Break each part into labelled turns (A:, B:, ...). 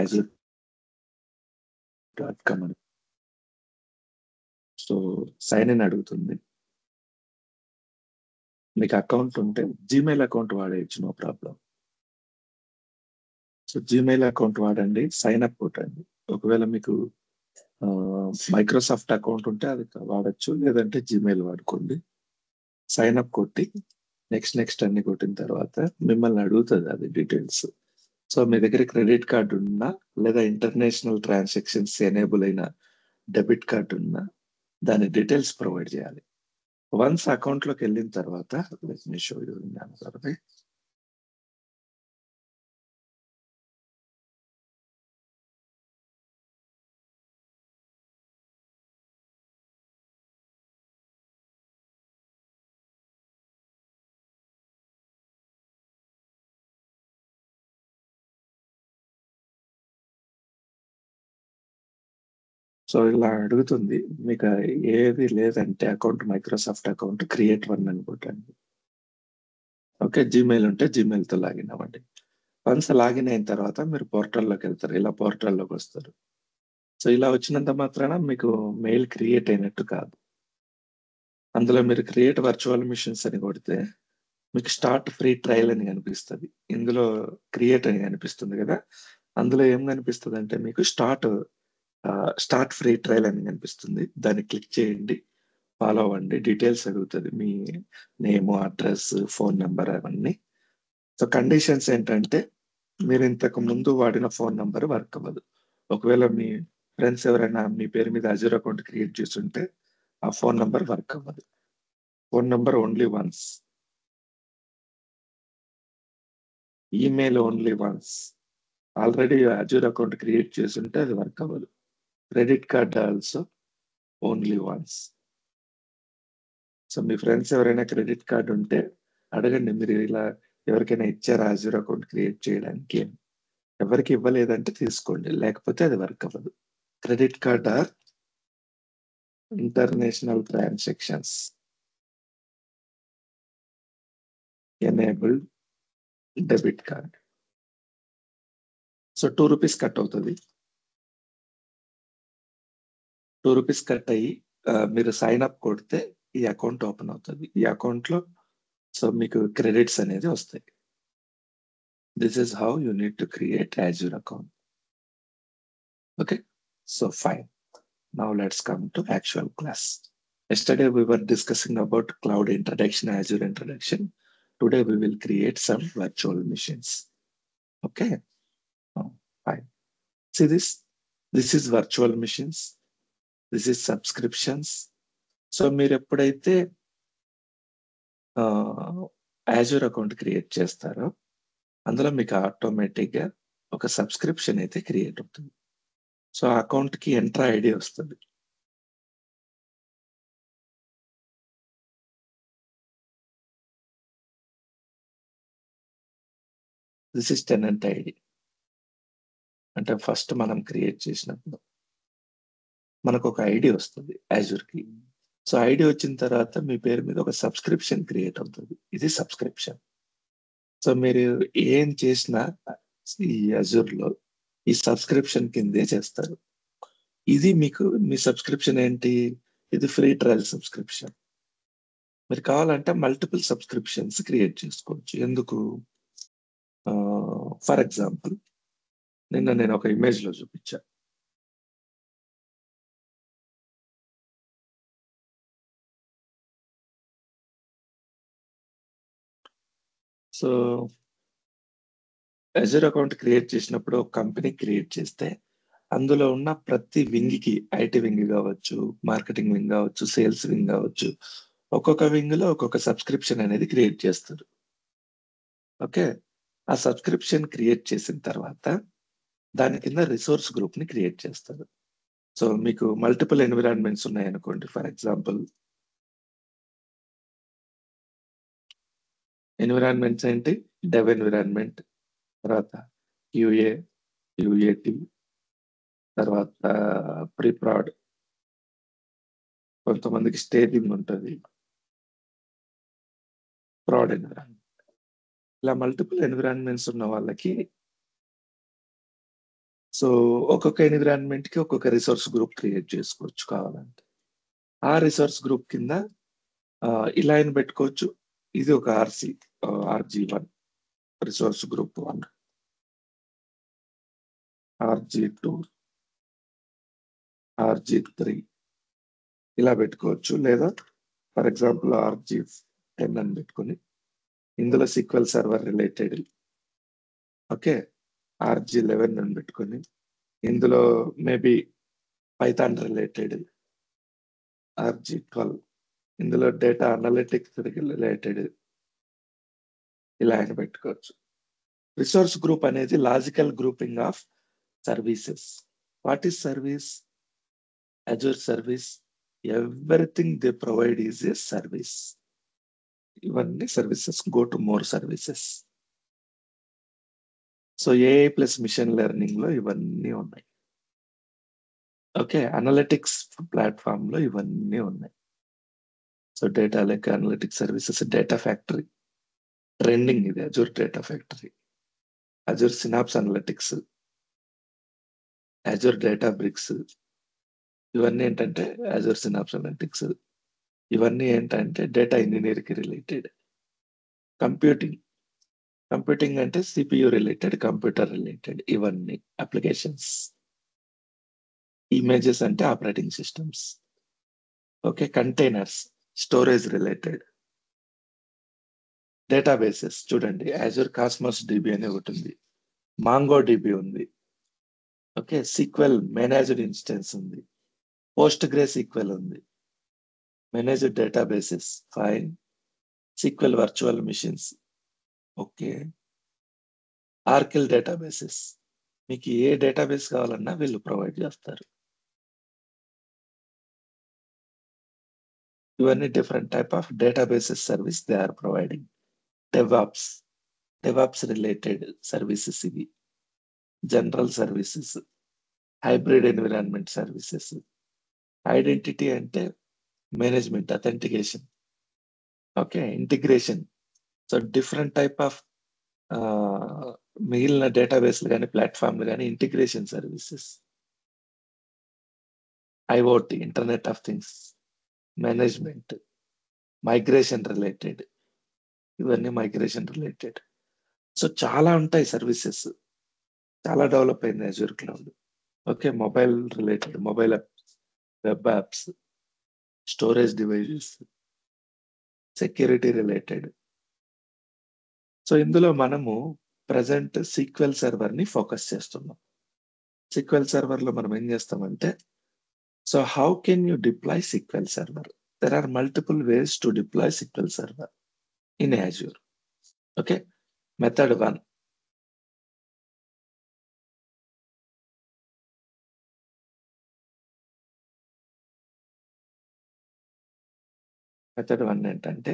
A: azure.com అని. So sign in అడుగుతుంది. మీకు అకౌంట్ ఉంటే జీమెయిల్ అకౌంట్ వాడేయచ్చు, no problem. So Gmail account వాడండి, సైన్ అప్ కొట్టండి. ఒకవేళ మీకు మైక్రోసాఫ్ట్ అకౌంట్ ఉంటే అది వాడచ్చు, లేదంటే జీమెయిల్ వాడుకోండి. సైన్ అప్ కొట్టి నెక్స్ట్ అన్ని కొట్టిన తర్వాత మిమ్మల్ని అడుగుతుంది అది డీటెయిల్స్. సో మీ దగ్గర క్రెడిట్ కార్డు ఉన్నా లేదా ఇంటర్నేషనల్ ట్రాన్సాక్షన్స్ ఎనేబుల్ అయిన డెబిట్ కార్డు ఉన్నా దాని డీటెయిల్స్ ప్రొవైడ్ చేయాలి. వన్స్ అకౌంట్ లోకి వెళ్ళిన తర్వాత let me show you in another way. So ఇలా అడుగుతుంది. మీకు ఏది లేదంటే account, Microsoft account create one అని కొట్టండి. ఓకే, జీమెయిల్ ఉంటే జీమెయిల్ తో లాగిన్ అవ్వండి. వన్స్ లాగిన్ అయిన తర్వాత మీరు పోర్టల్లోకి వెళ్తారు. ఇలా పోర్టల్లోకి వస్తారు. సో ఇలా వచ్చినంత మాత్రాన మీకు మెయిల్ క్రియేట్ అయినట్టు కాదు. అందులో మీరు క్రియేట్ వర్చువల్ మిషన్స్ అని కొడితే మీకు స్టార్ట్ ఫ్రీ ట్రయల్ అని కనిపిస్తుంది. ఇందులో క్రియేట్ అని కనిపిస్తుంది కదా, అందులో ఏం కనిపిస్తుంది అంటే మీకు స్టార్ట్ ఫ్రీ ట్రయల్ అని కనిపిస్తుంది. దాన్ని క్లిక్ చేయండి, ఫాలో అవ్వండి. డీటెయిల్స్ అడుగుతుంది, మీ నేమ్, అడ్రస్, ఫోన్ నెంబర్ అవన్నీ. సో కండిషన్స్ ఏంటంటే మీరు ఇంతకు ముందు వాడిన ఫోన్ నెంబర్ వర్క్ అవ్వదు. ఒకవేళ మీ ఫ్రెండ్స్ ఎవరైనా మీ పేరు మీద అజూర్ అకౌంట్ క్రియేట్ చేస్తుంటే ఆ ఫోన్ నెంబర్ వర్క్ అవ్వదు. Phone number only once, email only once. Already Azure account create చేస్తుంటే అది వర్క్ అవ్వదు. Credit card also only once. So మీ ఫ్రెండ్స్ ఎవరైనా క్రెడిట్ కార్డ్ ఉంటే అడగండి, మీరు ఇలా ఎవరికైనా ఇచ్చారా అజూర్ అకౌంట్ క్రియేట్ చేయడానికి. ఎవరికి ఇవ్వలేదంటే తీసుకోండి, లేకపోతే అది వర్క్ అవ్వదు. Credit card or international transactions enabled debit card. So ₹2 cut అవుతుంది. ₹2 కట్ అయ్యి మీరు సైన్ అప్ కొడితే ఈ అకౌంట్ ఓపెన్ అవుతుంది. ఈ అకౌంట్ లో సో మీకు క్రెడిట్స్ అనేది వస్తాయి. This is how you need to create Azure account. Okay, so fine. Now let's come to actual class. Yesterday we were discussing about cloud introduction, Azure introduction. Today we will create some virtual machines. Okay, fine. See this. This is virtual machines. This is subscriptions. So మీరు ఎప్పుడైతే Azure account create చేస్తారో అందులో మీకు ఆటోమేటిక్గా ఒక subscription అయితే create అవుతుంది. So account కి ఎంటర్ ఐడి వస్తుంది. This is tenant ID. అంటే ఫస్ట్ మనం క్రియేట్ చేసినప్పుడు మనకు ఒక ఐడి వస్తుంది Azure కి. సో ఐడి వచ్చిన తర్వాత మీ పేరు మీద ఒక సబ్స్క్రిప్షన్ క్రియేట్ అవుతుంది. ఇది సబ్స్క్రిప్షన్. సో మీరు ఏం చేసినా ఈ Azure లో ఈ సబ్స్క్రిప్షన్ కిందే చేస్తారు. ఇది మీకు మీ సబ్స్క్రిప్షన్ ఏంటి? ఇది ఫ్రీ ట్రయల్ సబ్స్క్రిప్షన్. మీరు కావాలంటే మల్టిపుల్ సబ్స్క్రిప్షన్స్ క్రియేట్ చేసుకోవచ్చు. ఎందుకు? ఫర్ ఎగ్జాంపుల్ నిన్న నేను ఒక ఇమేజ్ లో చూపించా. సో Azure అకౌంట్ క్రియేట్ చేసినప్పుడు ఒక కంపెనీ క్రియేట్ చేస్తే అందులో ఉన్న ప్రతి వింగ్ కి, ఐటీ వింగ్ కావచ్చు, మార్కెటింగ్ వింగ్ కావచ్చు, సేల్స్ వింగ్ కావచ్చు, ఒక్కొక్క వింగ్ లో ఒక్కొక్క సబ్స్క్రిప్షన్ అనేది క్రియేట్ చేస్తారు. ఓకే, ఆ సబ్స్క్రిప్షన్ క్రియేట్ చేసిన తర్వాత దాని కింద రిసోర్స్ గ్రూప్ ని క్రియేట్ చేస్తారు. సో మీకు మల్టిపుల్ ఎన్విరాన్మెంట్స్ ఉన్నాయనుకోండి. ఫర్ ఎగ్జాంపుల్ ఎన్విరాన్మెంట్స్ ఏంటి? డెవ్ ఎన్విరాన్మెంట్, తర్వాత యూఏ, యూఏటి, తర్వాత ప్రీప్రాడ్, కొంతమందికి స్టేజింగ్ ఉంటుంది, ప్రాడ్ ఎన్విరాన్మెంట్. ఇలా మల్టిపుల్ ఎన్విరాన్మెంట్స్ ఉన్న వాళ్ళకి సో, ఒక్కొక్క ఎన్విరాన్మెంట్‌కి ఒక్కొక్క రిసోర్స్ గ్రూప్ క్రియేట్ చేసుకోవచ్చు కావాలంటే. ఆ రిసోర్స్ గ్రూప్ కింద ఇలా అయిన పెట్టుకోవచ్చు. ఇది ఒక ఆర్‌జీ1 రిసోర్స్ గ్రూప్ 1, ఆర్‌జీ2, ఆర్‌జీ3 ఇలా పెట్టుకోవచ్చు. లేదా ఫర్ ఎగ్జాంపుల్ ఆర్‌జీ10 అని పెట్టుకొని ఇందులో సీక్వెల్ సర్వర్ రిలేటెడ్ ఓకే. ఆర్‌జీ11 అని పెట్టుకొని ఇందులో మేబీ పైథాన్ రిలేటెడ్ ఆర్‌జీ12 ఇందులో డేటా అనలిటిక్స్ రిలేటెడ్ ఇలా అయిన పెట్టుకోవచ్చు. రిసోర్స్ గ్రూప్ అనేది logical grouping of services. What is service? Azure service everything they provide is a service. ఇవన్నీ services. Go to more services. So AI plus machine learning లో ఇవన్నీ ఉన్నాయి. Okay. Analytics platform లో ఇవన్నీ ఉన్నాయి. So data lake analytics services, data factory trending ఇది Azure data factory, Azure Synapse analytics, Azure Databricks ఇవన్నీ ఏంటంటే అజూర్ సినాప్స్ అనలిటిక్స్ ఇవన్నీ ఏంటంటే డేటా ఇంజినీర్‌కి రిలేటెడ్. కంప్యూటింగ్, కంప్యూటింగ్ అంటే సీపీయూ రిలేటెడ్, కంప్యూటర్ రిలేటెడ్ ఇవన్నీ అప్లికేషన్స్. ఇమేజెస్ అంటే operating systems. Okay. Containers, storage related. Databases చూడండి అజూర్ కాస్మోస్ డీబీ అని ఒకటుంది. మాంగో డీబీ ఉంది. ఓకే. సీక్వెల్ మేనేజ్డ్ ఇన్స్టెన్స్ ఉంది. పోస్ట్‌గ్రే సీక్వెల్ ఉంది. Managed databases fine. SQL virtual machines okay. Oracle databases మీకు ఏ డేటాబేస్ కావాలన్నా వీళ్ళు ప్రొవైడ్ చేస్తారు. ఇవన్నీ different type of databases service they are providing. DevOps related services ఇవి. General services, hybrid environment services. Identity అంటే management, authentication. Okay. Integration. So different type of మిగిలిన డేటాబేస్‌లు గాని, ప్లాట్‌ఫార్మ్‌లు గాని integration services. IoT, internet of things, management, migration related. ఇవన్నీ migration related. So చాలా ఉంటాయి సర్వీసెస్. చాలా డెవలప్ అయింది Azure cloud. Okay. Mobile related, mobile apps, web apps, storage devices, security related. So ఇందులో మనము ప్రెజెంట్ సీక్వెల్ సర్వర్‌ని ఫోకస్ చేస్తున్నాం. SQL సర్వర్‌లో మనం ఏం చేస్తామంటే so how can you deploy SQL server? There are multiple ways to deploy SQL server in Azure. Okay. Method 1. Method 1 ఏంటంటే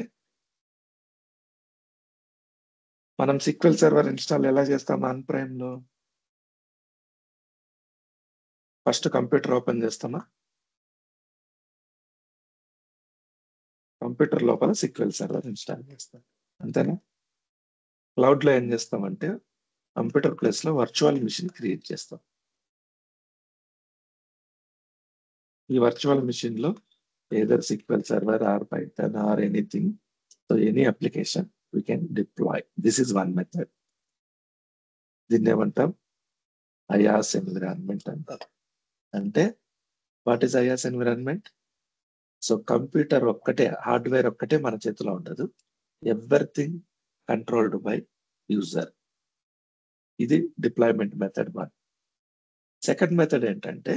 A: మనం సీక్వెల్ సర్వర్ ఇన్‌స్టాల్ ఎలా చేస్తాం ఆన్ ప్రైమ్‌లో? ఫస్ట్ కంప్యూటర్ ఓపెన్ చేస్తామా? కంప్యూటర్ లోపల సీక్వెల్ సర్వర్ ఇన్‌స్టాల్ చేస్తాం. అంతేనా? క్లౌడ్‌లో ఏం చేస్తామంటే కంప్యూటర్ ప్లేస్‌లో వర్చువల్ మెషిన్ క్రియేట్ చేస్తాం. ఈ వర్చువల్ మెషిన్‌లో either SQL server or Python or anything. So any application we can deploy. This is one method. దీన్నేమంటాం? ఐయాస్ ఎన్విరాన్మెంట్ అంటారు. అంటే what is IaaS environment? So computer ఒక్కటే, హార్డ్‌వేర్ ఒక్కటే మన చేతిలో ఉండదు. Everything controlled by user. ఇది డిప్లాయ్‌మెంట్ మెథడ్ 1. సెకండ్ మెథడ్ ఏంటంటే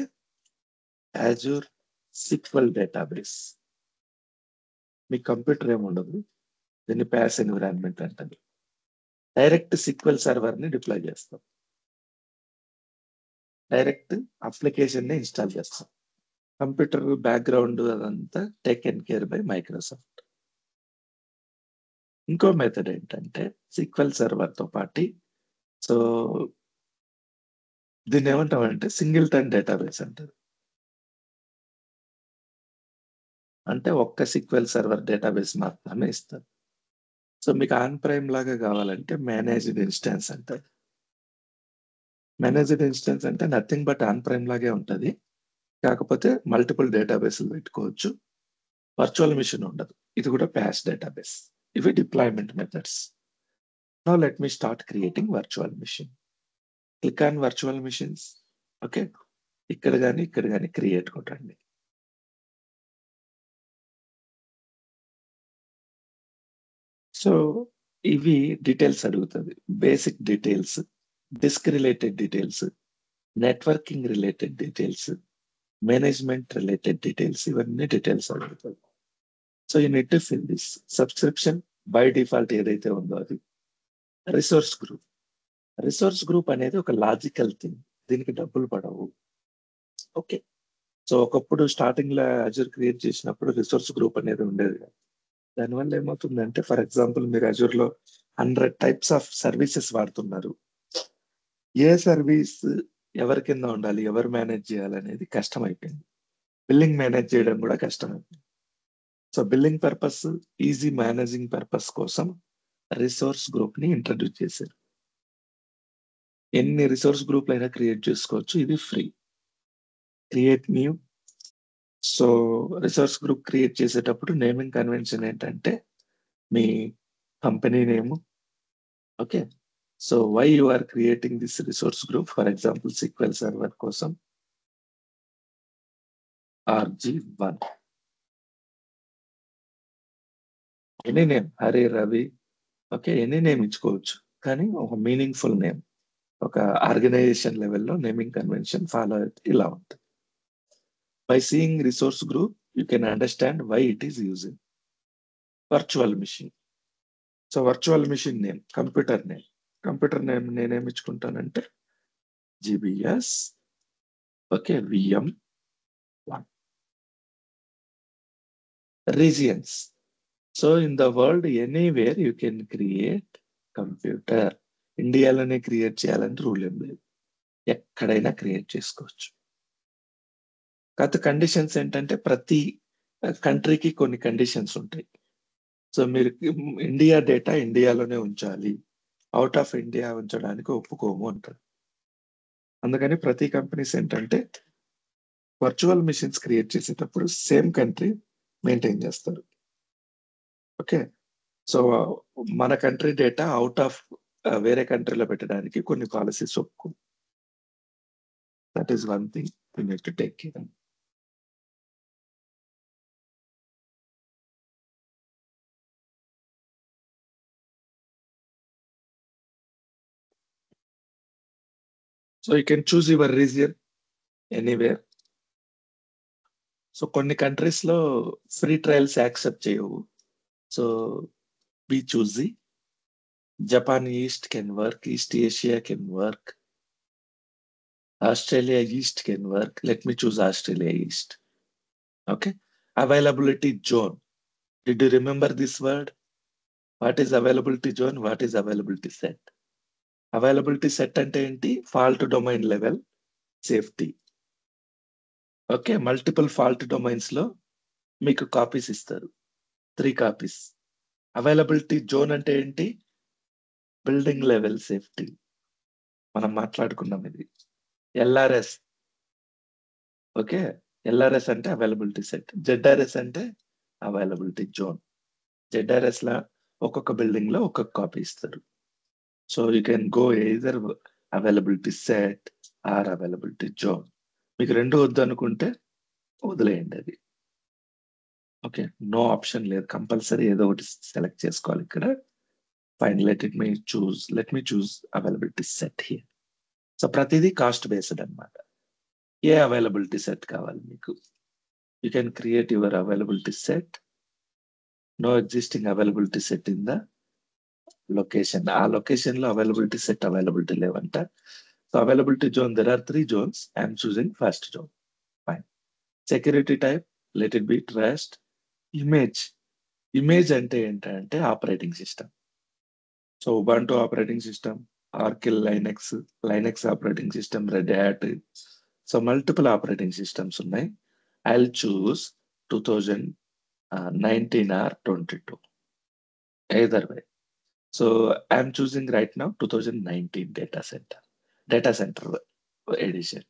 A: అజూర్ సీక్వెల్ డేటాబేస్. మీ కంప్యూటర్ ఏముండదు. దీన్ని పాస్ ఎన్విరాన్మెంట్ అంటారు. డైరెక్ట్ సీక్వెల్ సర్వర్‌ని డిప్లాయ్ చేస్తాం. డైరెక్ట్ అప్లికేషన్‌ని ఇన్‌స్టాల్ చేస్తాం. కంప్యూటర్ బ్యాక్‌గ్రౌండ్ అదంతా టేకెన్ కేర్ బై మైక్రోసాఫ్ట్. ఇంకో మెథడ్ ఏంటంటే సీక్వెల్ సర్వర్‌తో పాటి సో దీన్నేమంటామంటే సింగిల్‌టన్ డేటాబేస్ అంటారు. అంటే ఒక్క సీక్వెల్ సర్వర్ డేటాబేస్ మాత్రమే ఇస్తారు. సో మీకు ఆన్ ప్రైమ్ లాగా కావాలంటే మేనేజ్డ్ ఇన్‌స్టాన్స్ అంటారు. మేనేజ్డ్ ఇన్స్టెన్స్ అంటే నథింగ్ బట్ ఆన్ ప్రైమ్ లాగే ఉంటది. కాకపోతే మల్టిపుల్ డేటాబేస్‌లు పెట్టుకోవచ్చు. వర్చువల్ మిషన్ ఉండదు. ఇది కూడా పాస్ డేటాబేస్. ఇవి deployment methods. Now let me start creating virtual machine. Click on virtual machines. Okay. ఇక్కడ గాని క్రియేట్ కొట్టండి. సో, ఇవి డీటెయిల్స్ అడుగుతది. Basic details, disk related details, networking related details, management related details ఇవన్నీ డీటెయిల్స్ అడుగుతది. So, you need to fill this. Subscription by default ఏదైతే ఉందో అది. Resource group. రిసోర్స్ గ్రూప్ అనేది ఒక లాజికల్ థింగ్. దీనికి డబ్బులు పడవు. ఓకే. సో, ఒకప్పుడు స్టార్టింగ్‌లో అజూర్ క్రియేట్ చేసినప్పుడు రిసోర్స్ గ్రూప్ అనేది ఉండేది కాదు. దానివల్ల ఏమవుతుందంటే ఫర్ ఎగ్జాంపుల్ మీరు అజూర్‌లో 100 టైప్స్ ఆఫ్ సర్వీసెస్ వాడుతున్నారు. ఏ సర్వీస్ ఎవరి కింద ఉండాలి? ఎవరు మేనేజ్ చేయాలనేది కష్టమైపోయింది. బిల్లింగ్ మేనేజ్ చేయడం కూడా కష్టమైపోయింది. So, billing purpose, easy managing purpose కోసం రిసోర్స్ గ్రూప్‌ని ఇంట్రొడ్యూస్ చేశారు. ఎన్ని రిసోర్స్ గ్రూప్‌లైనా క్రియేట్ చేసుకోవచ్చు. ఇది free. Create new. So, resource group create చేసేటప్పుడు నేమింగ్ కన్వెన్షన్ ఏంటంటే మీ company name. Okay. So, why you are creating this resource group for example SQL server కోసం RG1. Any name Hari, Ravi okay. Any name ఇచ్చుకోవచ్చు. కానీ ఒక meaningful name. ఒక organization లెవెల్‌లో naming convention follow అయితే ఇలా ఉంటది. By seeing resource group you can understand why it is using. Virtual machine. So, virtual machine name, computer name. Computer name నేనేమి ఇచ్చుకుంటానంటే GBS okay. VM1. Regions. So, in the world anywhere you can create computer. ఇండియాలోనే create చేయాలని rule ఏం లేదు. ఎక్కడైనా create చేసుకోవచ్చు. కాకపోతే conditions ఏంటంటే ప్రతి కంట్రీకి కొన్ని కండిషన్స్ ఉంటాయి. సో, మీరు ఇండియా డేటా ఇండియాలోనే ఉంచాలి. ఔట్ ఆఫ్ ఇండియా ఉంచడానికి ఒప్పుకోము అంటారు. అందుకని ప్రతి కంపెనీస్ ఏంటంటే వర్చువల్ మిషన్స్ క్రియేట్ చేసేటప్పుడు సేమ్ కంట్రీ మెయింటైన్ చేస్తారు. ఓకే. సో, మన కంట్రీ డేటా ఔట్ ఆఫ్ వేరే కంట్రీలో పెట్టడానికి కొన్ని పాలిసీస్ ఒప్పుకోవు. That is one thing you need to take care. So, you can choose your region anywhere. So, కొన్ని కంట్రీస్‌లో ఫ్రీ ట్రయల్స్ యాక్సెప్ట్ చేయవు. So, be choosy. Japan East can work, East Asia can work, Australia East can work. Let me choose Australia East. Okay. Availability zone. Did you remember this word? What is availability zone? What is availability set? Availability set అంటే ఏంటి? Fault domain level safety. Okay. Multiple fault domains లో మీకు copies ఇస్తారు. 3 copies. Availability zone అంటే ఏంటి? Building level safety. మనం మాట్లాడుకున్నాం ఇది. LRS. ఓకే. LRS అంటే అవైలబిలిటీ సెట్. ZRS అంటే అవైలబిలిటీ జోన్. ZRS‌లా ఒక్కొక్క బిల్డింగ్‌లో ఒక్కొక్క కాపీ ఇస్తారు. So, you can go either availability set or availability zone. మీకు 2 వద్దనుకుంటే వదిలేయండి అది. ఓకే. నో ఆప్షన్ లేదు. కంపల్సరీ ఏదో ఒకటి సెలెక్ట్ చేసుకోవాలి ఇక్కడ. Fine let me choose availability set here. So, ప్రతిదీ కాస్ట్ బేస్డ్ అన్నమాట. ఏ అవైలబిలిటీ సెట్ కావాలి మీకు? You can create your availability set. No existing availability set in the location. ఆ లొకేషన్‌లో అవైలబిలిటీ సెట్ అవైలబిలిటీ లేవంట. So, availability zone there are 3 zones. I am choosing first zone. Fine. Security type let it be trust. Image. Image అంటే ఏంటంటే operating system. So, Ubuntu operating system, Oracle Linux operating system, Red Hat. So, multiple operating systems ఉన్నాయి. I will choose 2019 or 22. Either way. So I'm choosing right now 2019 data center. Data center edition.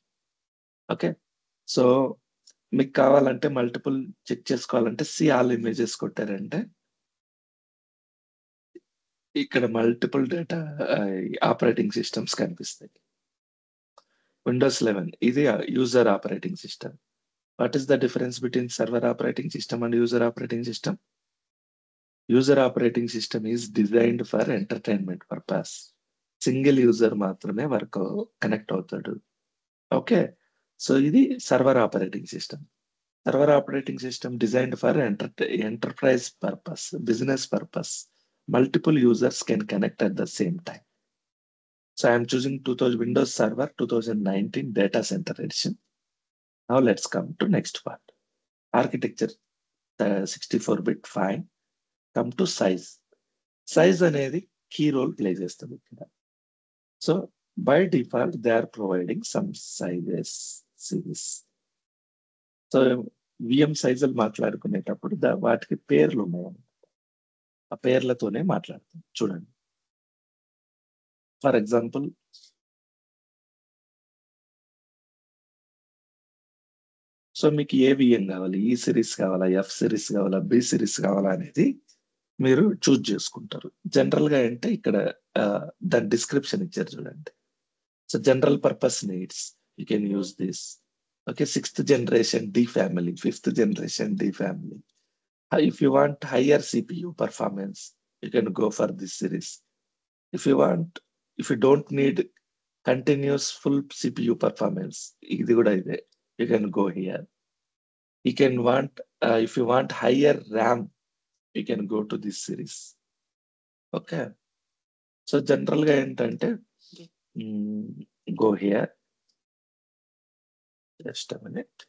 A: Okay. So మీకు కావాలంటే multiple check చేసుకోవాలంటే all images కొట్టారంటే ఇక్కడ multiple data operating systems కనిపిస్తాయి. Windows 11 ఇది user operating system. What is the difference between server operating system and user operating system? User operating system is designed for entertainment purpose. Single user మాత్రమే connect అవుతాడు. Okay. So ఇది server operating system. Server operating system designed for enterprise purpose, business purpose. Multiple users can connect at the same time. So I am choosing Windows Server 2019 Data Center Edition. Now let's come to next part. Architecture 64-bit fine. Come to size. Size అనేది key role play చేస్తుంది ఇక్కడ. So by default they are providing some sizes. So VM సైజులు మాట్లాడుకునేటప్పుడు వాటికి పేర్లు ఉన్నాయి. ఆ పేర్లతోనే మాట్లాడతాం. చూడండి. ఫర్ ఎగ్జాంపుల్ సో మీకు ఏ విఎం కావాలి? ఈ సిరీస్ కావాలా? ఎఫ్ సిరీస్ కావాలా? బి సిరీస్ కావాలా? అనేది మీరు చూజ్ చేసుకుంటారు. జనరల్‌గా అంటే ఇక్కడ దాని డిస్క్రిప్షన్ ఇచ్చారు చూడండి. So general purpose needs you can use this. Okay. 6th generation D family, 5th generation D family. If you want higher CPU performance you can go for this series. If you don't need continuous full CPU performance ఇది కూడా ఇదే. You can go here. If you want higher RAM, you can go to this series. Okay. So general గా ఏంటంటే go here. Just a minute.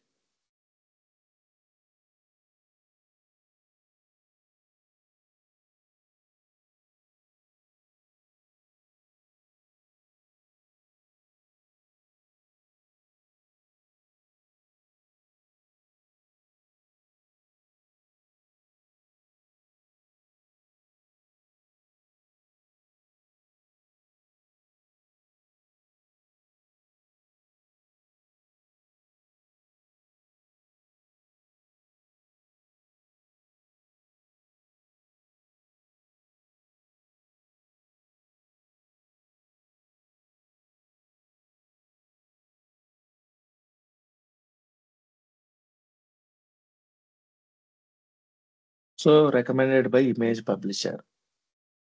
A: So recommended by image publisher.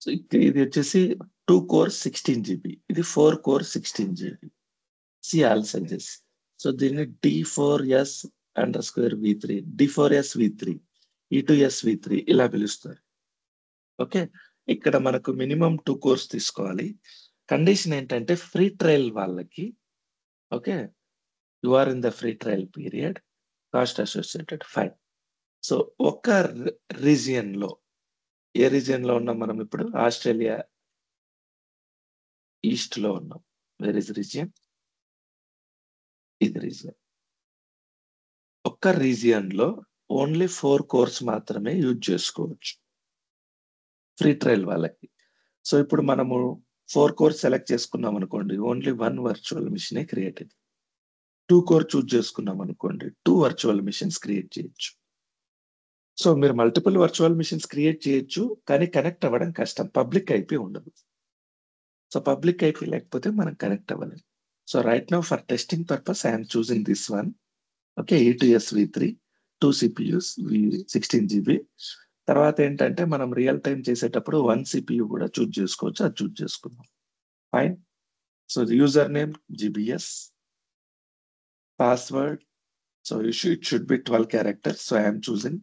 A: So ఇది వచ్చేసి 2 core 16 GB. ఇది 4 core 16 GB. All సజెస్. So దీన్ని D4S_V3, D4SV3, E2SV3 ఇలా పిలుస్తారు. Okay. ఇక్కడ మనకు మినిమం 2 కోర్స్ తీసుకోవాలి. కండిషన్ ఏంటంటే ఫ్రీ ట్రయల్ వాళ్ళకి okay. You are in the free trial period. Cost associated fine. So ఒక రీజియన్‌లో ఏ రీజియన్‌లో ఉన్నాం మనం ఇప్పుడు? ఆస్ట్రేలియా ఈస్ట్‌లో ఉన్నాం. Where is region? ఇది రీజియన్. ఒక్క రీజియన్‌లో ఓన్లీ 4 కోర్స్ మాత్రమే యూజ్ చేసుకోవచ్చు. ఫ్రీ ట్రయల్ వాళ్ళకి. సో ఇప్పుడు మనము 4 కోర్ సెలెక్ట్ చేసుకున్నాం అనుకోండి. ఓన్లీ 1 వర్చువల్ మెషినే క్రియేట్ అయింది. 2 కోర్ చూజ్ చేసుకున్నాం అనుకోండి. 2 వర్చువల్ మెషిన్స్ క్రియేట్ చేయొచ్చు. సో మీరు మల్టిపుల్ వర్చువల్ మెషిన్స్ క్రియేట్ చేయొచ్చు. కానీ కనెక్ట్ అవ్వడం కష్టం. పబ్లిక్ ఐపీ ఉండదు. సో పబ్లిక్ ఐపీ లేకపోతే మనం కనెక్ట్ అవ్వలేం. So right now for testing purpose I am choosing this one. Okay. E2SV3 2 CPUs 16 GB. తర్వాత ఏంటంటే మనం రియల్ టైమ్ చేసేటప్పుడు 1 సిపియు కూడా చూజ్ చేసుకోవచ్చు. అది చూజ్ చేసుకుందాం. Fine. So user name GBS. Password so it should be 12 characters. So I am choosing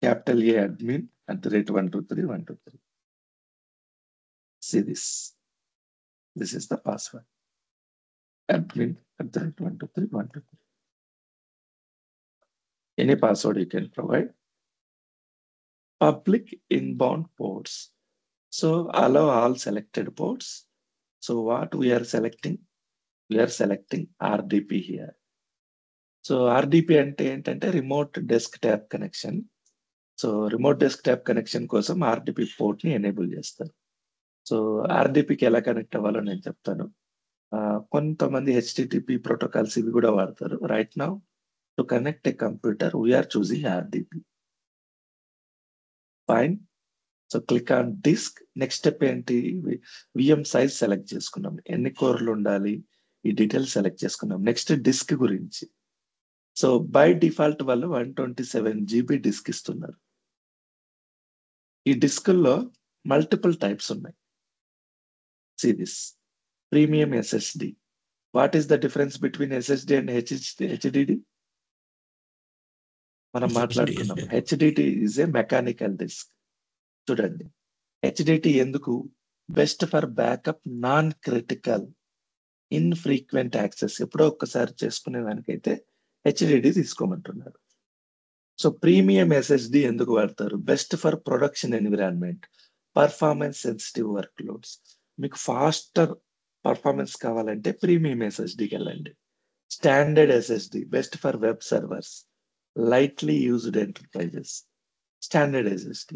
A: capital A admin @123.123. See this. This is the password. Admin @123.123. Any password you can provide. Public inbound ports. So allow all selected ports. So what we are selecting? We are selecting RDP here. So RDP అంటే ఏంటంటే remote desktop connection. So remote desktop connection కోసం RDP పోర్ట్‌ని enable చేస్తారు. So RDPకి ఎలా connect అవ్వాలో నేను చెప్తాను. కొంతమంది HTTP protocols ఇవి కూడా వాడతారు. Right now to connect a computer we are choosing RDP. Fine. So click on disk. Next step ఏంటి? విఎం సైజ్ సెలెక్ట్ చేసుకున్నాం, ఎన్ని కోర్లు ఉండాలి, ఈ డీటెయిల్స్ సెలెక్ట్ చేసుకున్నాం. నెక్స్ట్ డిస్క్ గురించి. సో బై డిఫాల్ట్ వాళ్ళు 127 GB డిస్క్ ఇస్తున్నారు. ఈ డిస్కుల్లో మల్టిపుల్ టైప్స్ ఉన్నాయి. See this premium SSD. What is the difference between SSD and HDD? మనం మాట్లాడుకున్నాం. HDD is a mechanical disk. చూడండి, HDD ఎందుకు? Best for backup, non critical, infrequent access, ఎప్పుడో ఒక్కసారి చేసుకునే దానికైతే HDD తీసుకోమంటున్నారు. సో ప్రీమియం SSD ఎందుకు వాడతారు? Best for production environment, performance sensitive work loads. మీకు ఫాస్టర్ పర్ఫార్మెన్స్ కావాలంటే ప్రీమియం SSDకి వెళ్ళండి. Standard SSD best for web servers, lightly used enterprises. Standard SSD.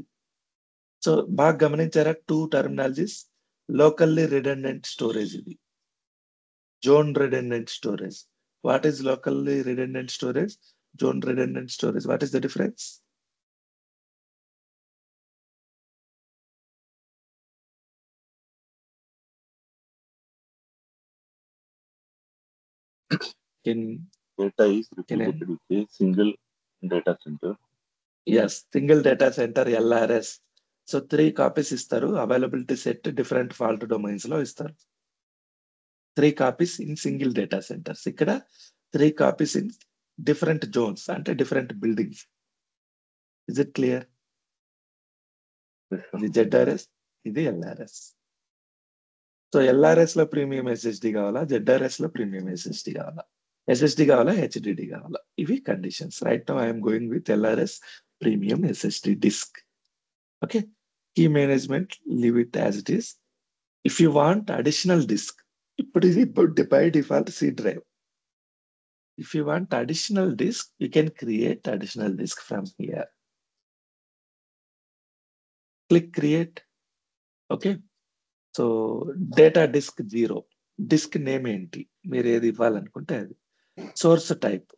A: So బాగా గమనించారా? 2 టర్మినాలజీస్. లోకల్లీ రిడెండెంట్ స్టోరేజ్, ఇది zone redundant storage. What is locally redundant storage? Zone redundant storage. What is the difference?
B: Data is replicated with a single data center.
A: Yes, single data center, LRS. So 3 copies ఇస్తారు. Availability set different fault domains లో ఇస్తారు. 3 copies in single data centers. ఇక్కడ 3 copies in different zones, అంటే different buildings. Is it clear? ఇది ZRS, ఇది LRS. So LRS లో premium SSD కావాలా, ZRS లో ప్రీమియం SSD కావాలా, SSD కావాలా, HDD కావాలా? ఇవి కండిషన్స్. Right now I'm going with LRS premium SSD disk. Okay, key management leave it as it is. If you want additional disk, ఇప్పుడు ఇది by default C drive. If you want additional disk, you can create additional disk from here. Click create. Okay. So data disk 0. Disk name ఏంటి, మీరు ఏది ఇవ్వాలనుకుంటే అది. Source type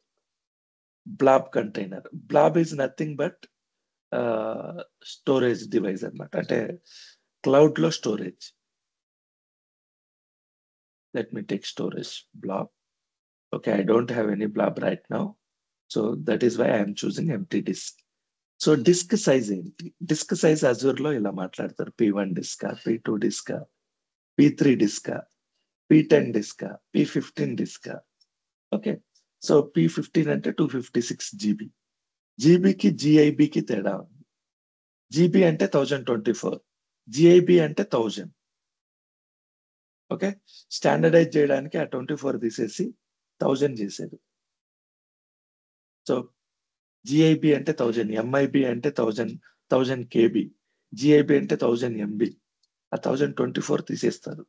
A: blob container. Blob is nothing but storage device అన్నమాట, అంటే cloud లో storage. Let me take storage blob. Okay, I don't have any blob right now. So that is why I am choosing empty disk. So disk size ఏంటి? Disk size Azure లో ఇలా మాట్లాడతారు. P1 disk, P2 disk, P3 disk, P10 disk, P15 disk. Okay, so P15 అంటే 256 GB. జీబీకి జిఐబికి తేడా ఉంది. GB అంటే 1024, జిఐబి అంటే 1000. Okay, standardise చేయడానికి ఆ 24 తీసేసి 1000 చేసేది. సో జిఐబి అంటే 1000, ఎంఐబి అంటే 1000 KB, జిఐబి అంటే 1000 MB. ఆ 1024 తీసేస్తారు.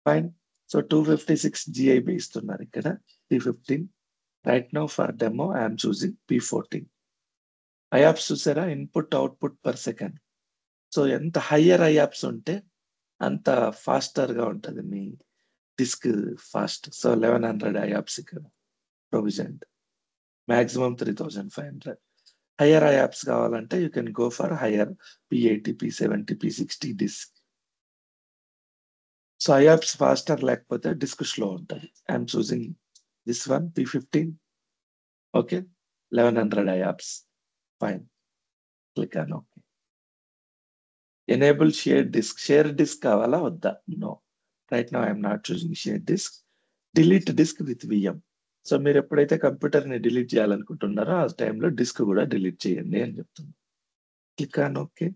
A: ఫైన్. సో 256 జిఐబి ఇస్తున్నారు ఇక్కడ. P15. Right now for demo I'm choosing P14. IOPS చూసారా? Input output per second. So ఎంత హయ్యర్ ఐఆప్స్ ఉంటే అంత ఫాస్టర్ గా ఉంటుంది మీ డిస్క్ ఫాస్ట్. సో 1100 ఐఆప్స్ ఇక్కడ ప్రొవిజన్, మాక్సిమం 3500. హయ్యర్ ఐఆప్స్ కావాలంటే you can go for higher P80, P70, P60 disk. So IOPS faster లేకపోతే డిస్క్ స్లో ఉంటుంది. I'm choosing this one P15. Okay, 1100 IOPS. Fine. Click on okay. Enable share disc. Share disk కావాలా వద్దా? No. Right now I'm not choosing share disk. Delete disk with VM. So మీరు ఎప్పుడైతే computer ని delete చేయాలనుకుంటున్నారో ఆ టైంలో disc కూడా delete చేయండి అని చెప్తుంది. Click on okay.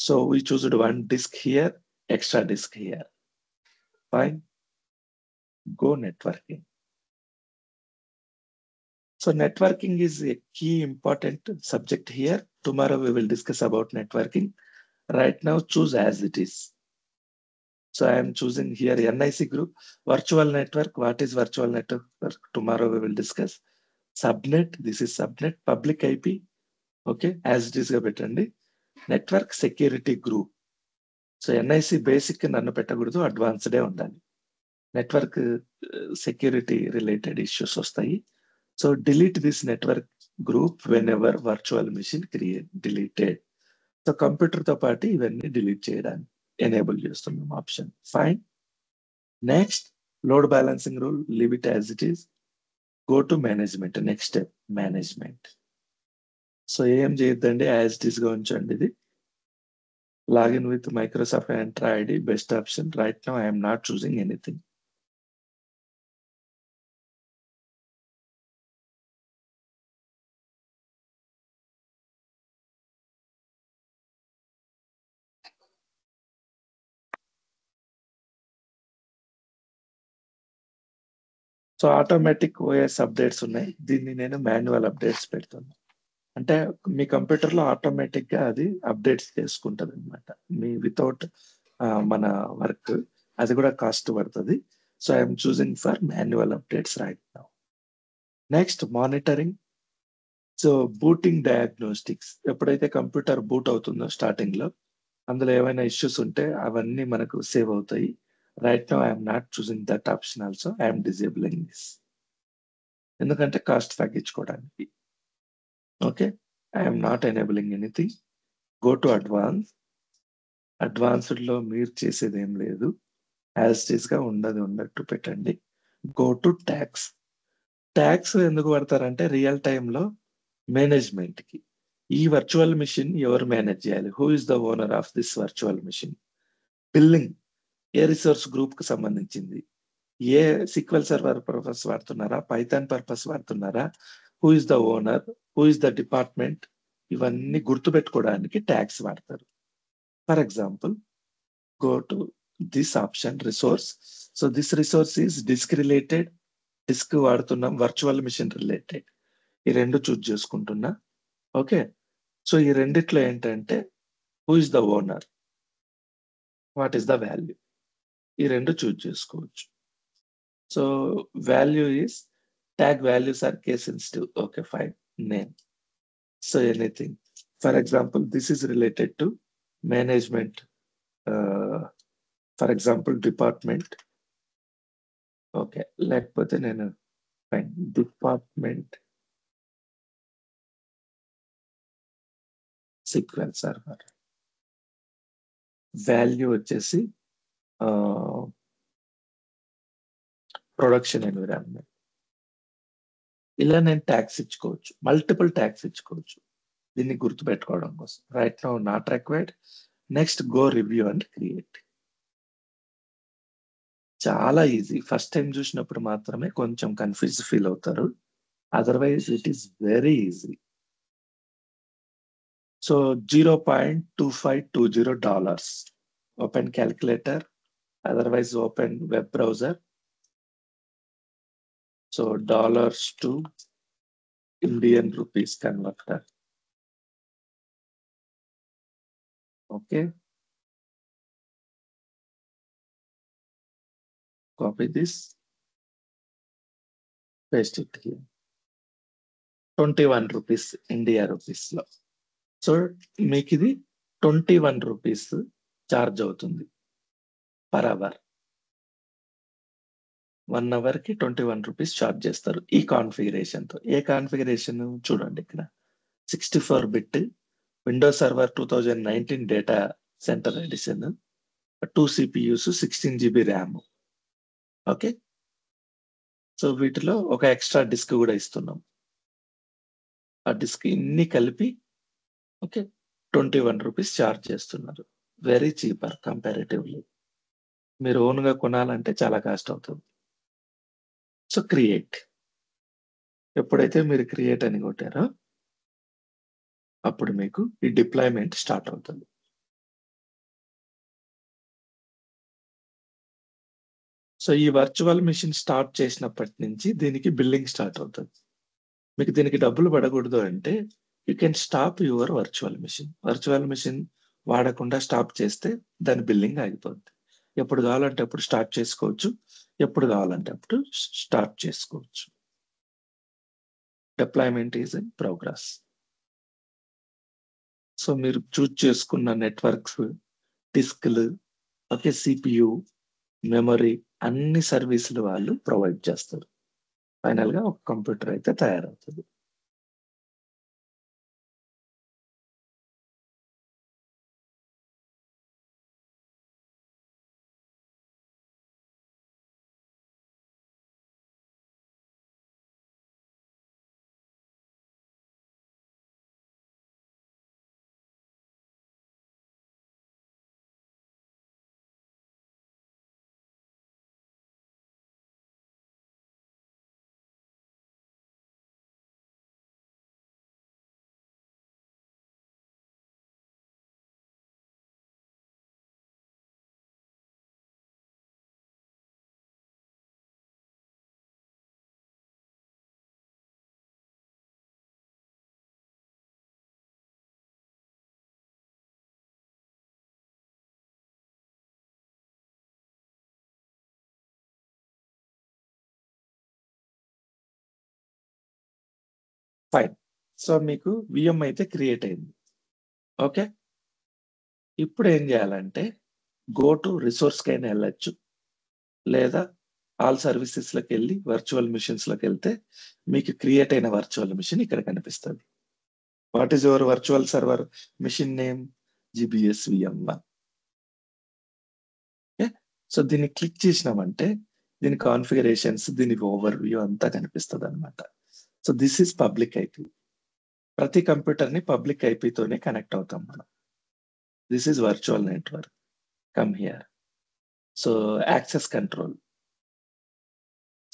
A: So we chose 1 disk here, extra disk here. Fine. Go networking. So networking is a key important subject here. Tomorrow we will discuss about networking. Right now choose as it is. So I am choosing here NIC group. Virtual network. What is virtual network? Tomorrow we will discuss. Subnet. This is subnet. Public IP. Okay, as it is పెట్టండి. Network security group. So NIC basic నన్ను పెట్టకూడదు, అడ్వాన్స్డే ఉండాలి. Network security related issues వస్తాయి. So delete this network group whenever virtual machine deleted. So computer తో పాటు ఇవన్నీ delete చేయడానికి ఎనేబుల్ చేస్తున్నాం option. Fine. Next load balancing rule, leave it as it is. Go to management. Next step management. So ఏం చేయొద్దండి, as it is గా ఉంచండి. ఇది login with Microsoft Entra ID best option. Right now I'm not choosing anything. So automatic OS updates ఉన్నాయి, దీన్ని నేను manual updates పెడుతున్నాను. అంటే మీ కంప్యూటర్ లో ఆటోమేటిక్ గా అది అప్డేట్స్ చేసుకుంటది అనమాట, మీ వితౌట్ మన వర్క్. అది కూడా కాస్ట్ పడుతుంది. So I'm choosing for manual updates right now. Next monitoring. So booting diagnostics. ఎప్పుడైతే కంప్యూటర్ బూట్ అవుతుందో స్టార్టింగ్ లో, అందులో ఏమైనా ఇష్యూస్ ఉంటే అవన్నీ మనకు సేవ్ అవుతాయి. Right now I'm not choosing that option also, I'm disabling this. ఎందుకంటే కాస్ట్ తగ్గించుకోవడానికి. Okay, I'm not enabling anything. Go to advance. Advanced లో మీరు చేసేది ఏం లేదు, యాజ్ ఇట్ ఈస్ గా ఉన్నట్టు పెట్టండి. Go to tags. ట్యాక్స్ ఎందుకు పడతారంటే రియల్ టైమ్ లో మేనేజ్మెంట్ కి. ఈ వర్చువల్ మిషన్ ఎవరు మేనేజ్ చేయాలి, who is the owner of this virtual machine. Billing ఏ రిసోర్స్ గ్రూప్ కి సంబంధించింది, ఏ సిక్వెల్ సర్వర్ పర్పస్ వాడుతున్నారా, పైథాన్ పర్పస్ వాడుతున్నారా, who is the owner, who is the department, ఇవన్నీ గుర్తుపెట్టుకోవడానికి ట్యాక్స్ వాడతారు. For example, go to this option resource. So this resource is disk related, disk వాడుతున్నాం, వర్చువల్ మిషన్ రిలేటెడ్. ఈ రెండు choose చేసుకుంటున్నా. Okay, so ఈ రెండిట్లో ఏంటంటే who is the owner, what is the value, ఈ రెండు చూజ్ చేసుకోవచ్చు. So value is tag values are case sensitive. Okay fine. Name. So anything. For example this is related to management. For example department. Okay, లేకపోతే నేను fine department SQL server. Value వచ్చేసి production environment. ఇలా నేను tax ఇచ్చుకోవచ్చు, multiple tax ఇచ్చుకోవచ్చు, దీన్ని గుర్తుపెట్టుకోవడం కోసం. Right now not required. Next go review and create. చాలా ఈజీ. ఫస్ట్ టైం చూసినప్పుడు మాత్రమే కొంచెం కన్ఫ్యూజ్ ఫీల్ అవుతారు, otherwise it is very easy. So $0.2520. Open calculator, otherwise open web browser. So dollars to Indian rupees converter. Okay, copy this, paste it here. 21 rupees India rupees లో. So మీకు ఇది 21 rupees charge అవుతుంది per hour. 1 hour కి 21 rupees charge చేస్తారు ఈ configuration తో. ఏ configuration చూడండి ఇక్కడ, 64 bit Windows server 2019 data center edition, 2 CPUs, 16 GB RAM. Okay, so వీటిలో ఒక ఎక్స్ట్రా డిస్క్ కూడా ఇస్తున్నాం. ఆ డిస్క్ ఇన్ని కలిపి ఓకే 21 రూపీస్ ఛార్జ్ చేస్తున్నారు. Very cheaper comparatively. మీరు ఓన్ గా కొనాలంటే చాలా కాస్ట్ అవుతుంది. So create. ఎప్పుడైతే మీరు క్రియేట్ అని కొట్టారో అప్పుడు మీకు ఈ డిప్లాయ్మెంట్ స్టార్ట్ అవుతుంది. సో ఈ వర్చువల్ మిషన్ స్టార్ట్ చేసినప్పటి నుంచి దీనికి బిల్లింగ్ స్టార్ట్ అవుతుంది. మీకు దీనికి డబ్బులు పడకూడదు అంటే you can stop your virtual machine. Virtual machine వాడకుండా స్టాప్ చేస్తే దాని బిల్లింగ్ ఆగిపోద్ది. ఎప్పుడు కావాలంటే అప్పుడు స్టార్ట్ చేసుకోవచ్చు, ఎప్పుడు కావాలంటే అప్పుడు స్టార్ట్ చేసుకోవచ్చు. Deployment is in progress. So మీరు చూజ్ చేసుకున్న నెట్వర్క్స్ డిస్క్లు, ఓకే, CPU, మెమరీ, అన్ని సర్వీసులు వాళ్ళు ప్రొవైడ్ చేస్తారు. ఫైనల్ గా ఒక కంప్యూటర్ అయితే తయారవుతుంది. ఫైన్. సో మీకు VM అయితే క్రియేట్ అయింది. ఓకే, ఇప్పుడు ఏం చేయాలంటే గో టు రిసోర్స్ కైనా వెళ్ళొచ్చు, లేదా ఆల్ సర్వీసెస్ లోకి వెళ్ళి వర్చువల్ మిషన్స్ లోకి వెళ్తే మీకు క్రియేట్ అయిన వర్చువల్ మిషన్ ఇక్కడ కనిపిస్తుంది. What is your virtual server machine name? GBS VM1. Okay, so దీన్ని క్లిక్ చేసినామంటే దీని కాన్ఫిగరేషన్స్, దీని ఓవర్ వ్యూ అంతా కనిపిస్తుంది అనమాట. So this is public IP. ప్రతి కంప్యూటర్ ని పబ్లిక్ ఐపీతోనే కనెక్ట్ అవుతాం మనం. This is virtual network. Come here. So access control.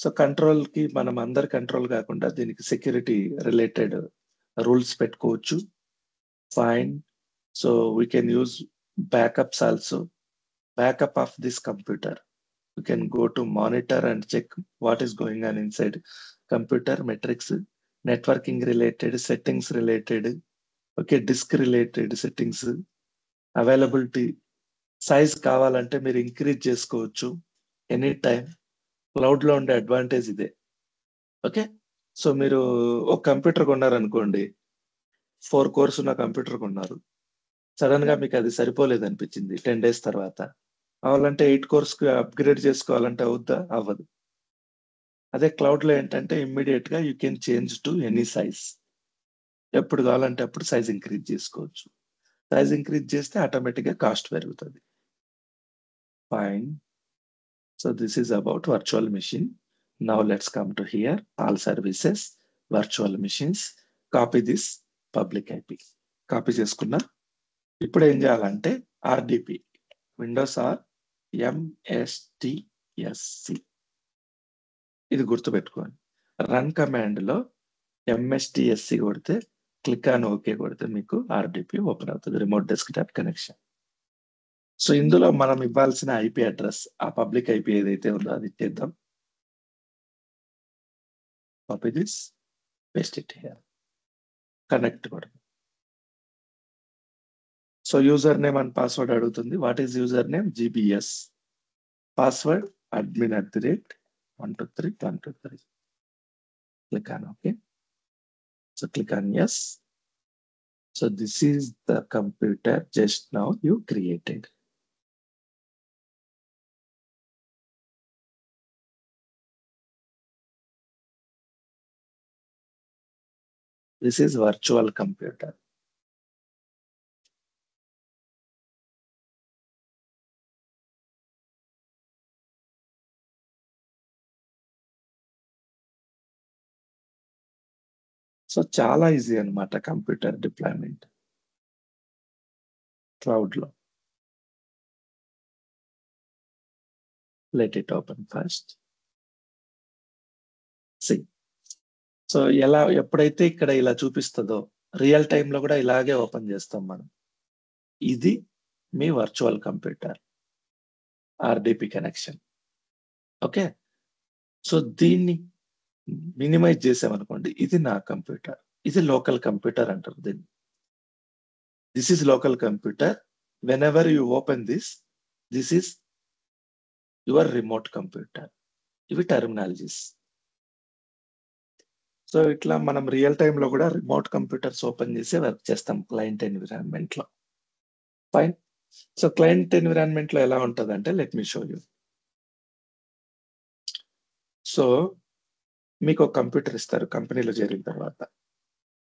A: So control కి మనం అందరు కంట్రోల్ కాకుండా దీనికి సెక్యూరిటీ రిలేటెడ్ రూల్స్ పెట్టుకోవచ్చు. Fine. So we can use backups also. Backup of this computer. You can go to monitor and check what is going on inside computer metrics, networking related, settings related, okay, disk related settings, availability, size కావాలంటే మీరు increase చేసుకోవచ్చు any time. Cloud లో ఉండే advantage ఇదే. Okay, so మీరు ఒక computer కొన్నారనుకోండి, 4 cores ఉన్న computer కొన్నారు, సడన్ గా మీకు అది సరిపోలేదు అనిపించింది 10 days తర్వాత, కావాలంటే 8 cores కి అప్గ్రేడ్ చేసుకోవాలంటే అవుద్దా? అవ్వదు. అదే క్లౌడ్ లో ఏంటంటే ఇమ్మీడియట్ గా you can change to any size. ఎప్పుడు కావాలంటే అప్పుడు సైజ్ ఇంక్రీజ్ చేసుకోవచ్చు. సైజ్ ఇంక్రీజ్ చేస్తే ఆటోమేటిక్ గా కాస్ట్ పెరుగుతుంది. Fine. So this is about virtual machine. Now let's come to here all services, virtual machines. Copy this public IP. Copy చేసుకున్నా. ఇప్పుడు ఏం చేయాలంటే RDP, విండోస్ ఆర్ MSTSC, ఇది గుర్తుపెట్టుకోండి. రన్ కమాండ్ లో MSTSC కొడితే, క్లిక్ ఆన్ ఓకే కొడితే మీకు RDP ఓపెన్ అవుతుంది, రిమోట్ డెస్క్టాప్ కనెక్షన్. సో ఇందులో మనం ఇవ్వాల్సిన IP అడ్రస్, ఆ పబ్లిక్ IP ఏదైతే ఉందో అది ఇచ్చేద్దాం. Copy this, paste it here, connect కూడా. So user name and password అడుగుతుంది. What is user name? GBS. Password admin@123.123. Click on OK. So click on yes. So this is the computer just now you created. This is virtual computer. So చాలా easy అన్నమాట computer deployment cloud లో. Let it open first. So ఎలా ఎప్పుడైతే ఇక్కడ ఇలా చూపిస్తుందో real time లో కూడా ఇలాగే ఓపెన్ చేస్తాం మనం. ఇది మీ virtual computer RDP connection. Okay, so దీన్ని మినిమైజ్ చేసామనుకోండి, ఇది నా కంప్యూటర్, ఇది లోకల్ కంప్యూటర్ అంటారు దీన్ని. This is local computer. Whenever you open this is your remote computer. ఇవి టర్మినాలజీస్. సో ఇట్లా మనం రియల్ టైమ్ లో కూడా రిమోట్ కంప్యూటర్స్ ఓపెన్ చేసి వర్క్ చేస్తాం క్లయింట్ ఎన్విరాన్మెంట్ లో. ఫైన్. సో క్లయింట్ ఎన్విరాన్మెంట్ లో ఎలా ఉంటదంటే let me show you. So మీకు ఒక కంప్యూటర్ ఇస్తారు కంపెనీలో చేరిన తర్వాత.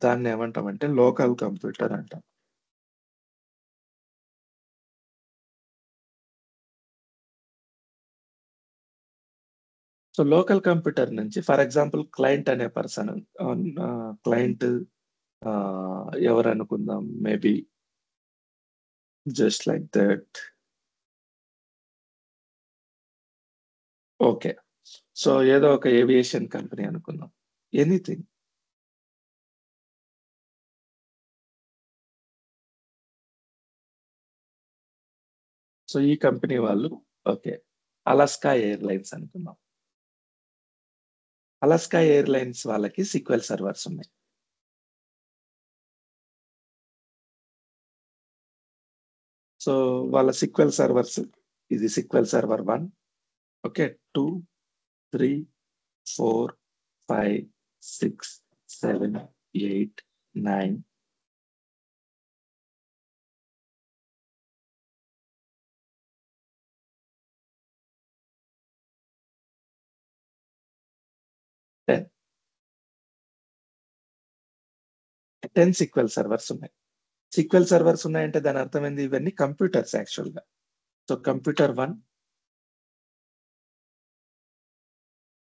A: దాన్ని ఏమంటామంటే లోకల్ కంప్యూటర్ అంటాం. సో లోకల్ కంప్యూటర్ నుంచి ఫర్ ఎగ్జాంపుల్ క్లయింట్ అనే పర్సన్, క్లయింట్ ఎవరు అనుకుందాం, maybe just like that. Okay, so ఏదో ఒక ఏవియేషన్ కంపెనీ అనుకుందాం, ఎనీథింగ్. సో ఈ కంపెనీ వాళ్ళు ఓకే అలాస్కా ఎయిర్లైన్స్ అనుకుందాం. అలాస్కా ఎయిర్లైన్స్ వాళ్ళకి సిక్వెల్ సర్వర్స్ ఉన్నాయి. సో వాళ్ళ సిక్వెల్ సర్వర్స్, ఇది sequel server 1, okay, 2, 3, 4, 5, 6, 7, 8, 9, 10. 10 sequel servers ఉన్నాయి. సిక్వెల్ సర్వర్స్ ఉన్నాయంటే దాని అర్థం ఏంది, ఇవన్నీ కంప్యూటర్స్ యాక్చువల్ గా. సో కంప్యూటర్ 1,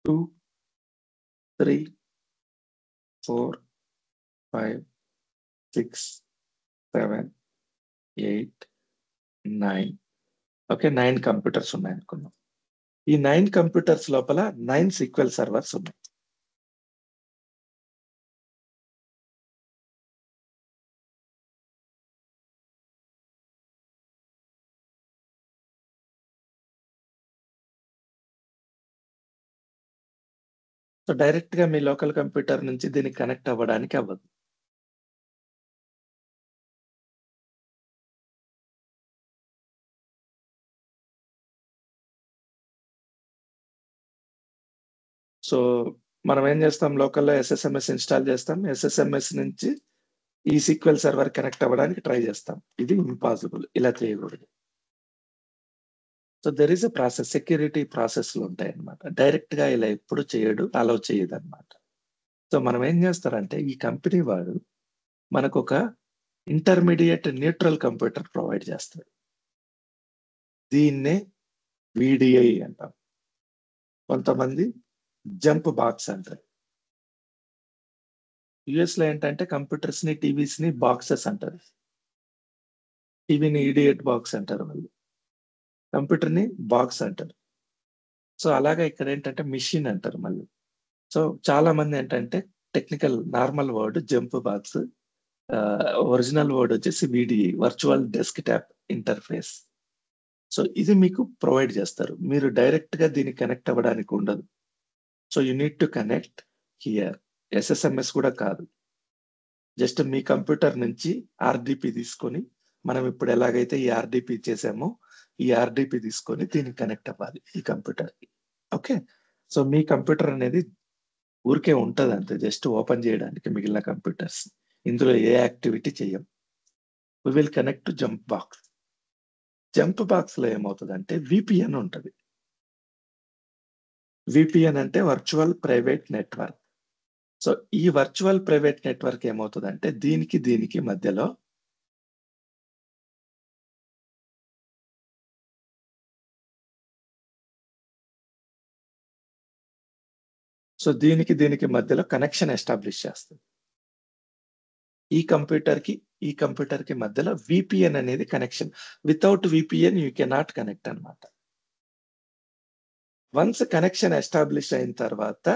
A: 2, 3, 4, 5, 6, 7, 8, 9, ఓకే, 9 కంప్యూటర్స్ ఉన్నాయి అనుకున్నాం. ఈ 9 కంప్యూటర్స్ లోపల 9 సిక్వెల్ సర్వర్స్ ఉన్నాయి. సో డైరెక్ట్ గా మీ లోకల్ కంప్యూటర్ నుంచి దీనికి కనెక్ట్ అవ్వడానికి అవ్వదు. సో మనం ఏం చేస్తాం, లోకల్లో ఎస్ఎస్ఎంఎస్ ఇన్స్టాల్ చేస్తాం. ఎస్ఎస్ఎంఎస్ నుంచి ఈ సీక్వెల్ సర్వర్ కనెక్ట్ అవ్వడానికి ట్రై చేస్తాం. ఇది ఇంపాసిబుల్, ఇలా చేయకూడదు. So there is a process, security ప్రాసెస్లు ఉంటాయి అన్నమాట. డైరెక్ట్ గా ఇలా ఎప్పుడు చేయడు, అలౌ చేయదు అనమాట. సో మనం ఏం చేస్తారంటే ఈ కంపెనీ వాడు మనకు ఒక ఇంటర్మీడియట్ న్యూట్రల్ కంప్యూటర్ ప్రొవైడ్ చేస్తాడు. దీన్నే విడిఐ అంటాం, కొంతమంది జంప్ బాక్స్ అంటారు. యుఎస్ లో ఏంటంటే కంప్యూటర్స్ ని, టీవీస్ ని బాక్సెస్ అంటారు. టీవీని ఇడియట్ బాక్స్ అంటారు వాళ్ళు, కంప్యూటర్ ని బాక్స్ అంటారు. సో అలాగా ఇక్కడ ఏంటంటే మిషన్ అంటారు మళ్ళీ. సో చాలా మంది ఏంటంటే technical normal word jump box, original word వచ్చేసి VDI, virtual desktop interface. So ఇది మీకు ప్రొవైడ్ చేస్తారు. మీరు డైరెక్ట్ గా దీనికి కనెక్ట్ అవ్వడానికి ఉండదు. So you need to connect here. SSMS కూడా కాదు, జస్ట్ మీ కంప్యూటర్ నుంచి ఆర్డిపి తీసుకొని, మనం ఇప్పుడు ఎలాగైతే ఈ ఆర్డిపి చేసామో ఈ ఆర్డిపి తీసుకొని దీనికి కనెక్ట్ అవ్వాలి ఈ కంప్యూటర్ కి. ఓకే, సో మీ కంప్యూటర్ అనేది ఊరికే ఉంటది అంతే, జస్ట్ ఓపెన్ చేయడానికి మిగిలిన కంప్యూటర్స్. ఇందులో ఏ యాక్టివిటీ చేయం. We will connect to jump box. Jump box లో ఏమవుతుందంటే విపిఎన్ ఉంటది. విపిఎన్ అంటే వర్చువల్ ప్రైవేట్ నెట్వర్క్. సో ఈ వర్చువల్ ప్రైవేట్ నెట్వర్క్ ఏమవుతుందంటే దీనికి మధ్యలో సో దీనికి మధ్యలో కనెక్షన్ ఎస్టాబ్లిష్ చేస్తుంది. ఈ కంప్యూటర్ కి మధ్యలో విపిఎన్ అనేది connection. Without VPN you cannot connect అన్నమాట. వన్స్ కనెక్షన్ ఎస్టాబ్లిష్ అయిన తర్వాత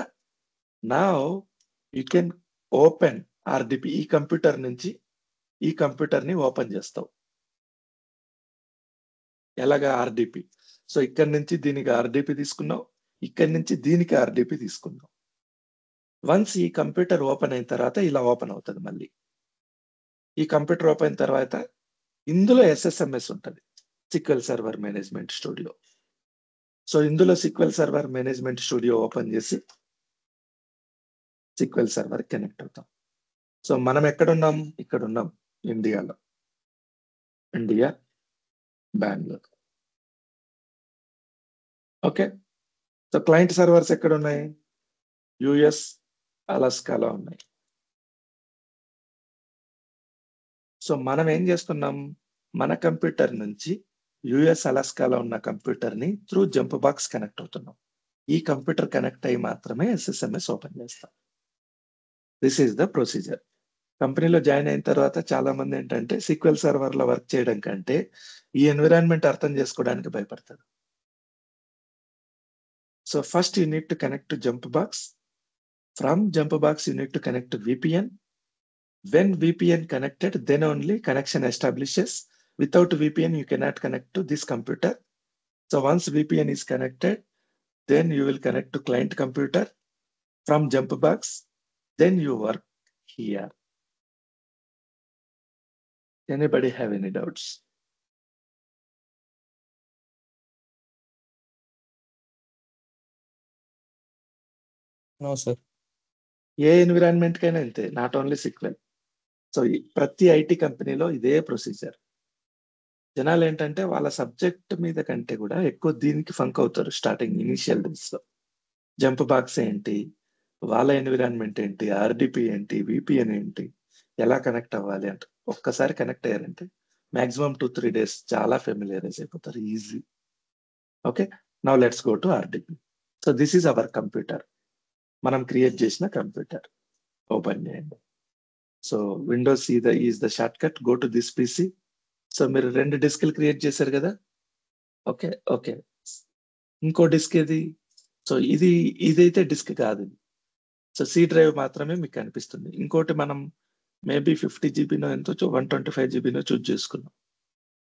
A: now you can open RDP. ఈ కంప్యూటర్ నుంచి ఈ కంప్యూటర్ ని ఓపెన్ చేస్తావు. ఎలాగా ఆర్డిపి. సో ఇక్కడ నుంచి దీనికి ఆర్డిపి తీసుకున్నావు, ఇక్కడ నుంచి దీనికి ఆర్డిపి తీసుకున్నావు. వన్స్ ఈ కంప్యూటర్ ఓపెన్ అయిన తర్వాత ఇలా ఓపెన్ అవుతుంది మళ్ళీ. ఈ కంప్యూటర్ ఓపెన్ అయిన తర్వాత ఇందులో ఎస్ఎస్ఎంఎస్ ఉంటుంది, SQL server management studio. So ఇందులో SQL server management studio open చేసి సిక్వెల్ సర్వర్ కనెక్ట్ అవుతాం. సో మనం ఎక్కడున్నాం, ఇక్కడ ఉన్నాం ఇండియాలో. India Bengaluru. Okay. So client servers ఎక్కడ ఉన్నాయి? యుఎస్, అలాస్కాలో ఉన్నాయి. సో మనం ఏం చేస్తున్నాం? మన కంప్యూటర్ నుంచి యుఎస్, అలాస్కాలో ఉన్న కంప్యూటర్ని త్రూ జంప్ బాక్స్ కనెక్ట్ అవుతున్నాం. ఈ కంప్యూటర్ కనెక్ట్ అయ్యి మాత్రమే SSMS ఓపెన్ చేస్తాం. This is the procedure. కంపెనీలో జాయిన్ అయిన తర్వాత చాలా మంది ఏంటంటే SQL సర్వర్‌లో వర్క్ చేయడం కంటే ఈ ఎన్విరాన్మెంట్ అర్థం చేసుకోవడానికి భయపడతారు. So first you need to connect to jump box. From jump box you need to connect to VPN. When VPN connected, then only connection establishes. Without VPN you cannot connect to this computer. So once VPN is connected, then you will connect to client computer from jump box, then you work here. Anybody have any doubts?
C: No, sir.
A: A environment కైనా అంతే, not only SQL. So ప్రతి IT కంపెనీలో ఇదే procedure. జనాలు ఏంటంటే వాళ్ళ subject మీద కంటే కూడా ఎక్కువ దీనికి ఫంక్ అవుతారు స్టార్టింగ్ ఇనిషియల్ డేస్ లో. జంప్ బాక్స్ ఏంటి, వాళ్ళ ఎన్విరాన్మెంట్ ఏంటి, ఆర్డిపి ఏంటి, విపిఎన్ ఏంటి, ఎలా కనెక్ట్ అవ్వాలి అంటే ఒక్కసారి కనెక్ట్ అయ్యారంటే మాక్సిమం 2-3 days చాలా ఫెమిలియరైజ్ అయిపోతారు, easy. Okay, now let's go to RDP. So this is our computer, మనం క్రియేట్ చేసిన కంప్యూటర్. ఓపెన్ చేయండి. So Windows is the short cut, go to this PC. So మీరు 2 డిస్క్లు క్రియేట్ చేశారు కదా. Okay okay, ఇంకో disc ఏది? So ఇదైతే disc కాదు. సో సి డ్రైవ్ మాత్రమే మీకు కనిపిస్తుంది. ఇంకోటి మనం మేబీ 50 జీబీనో ఎంతో 125 జీబీనో చూజ్ చేసుకున్నాం.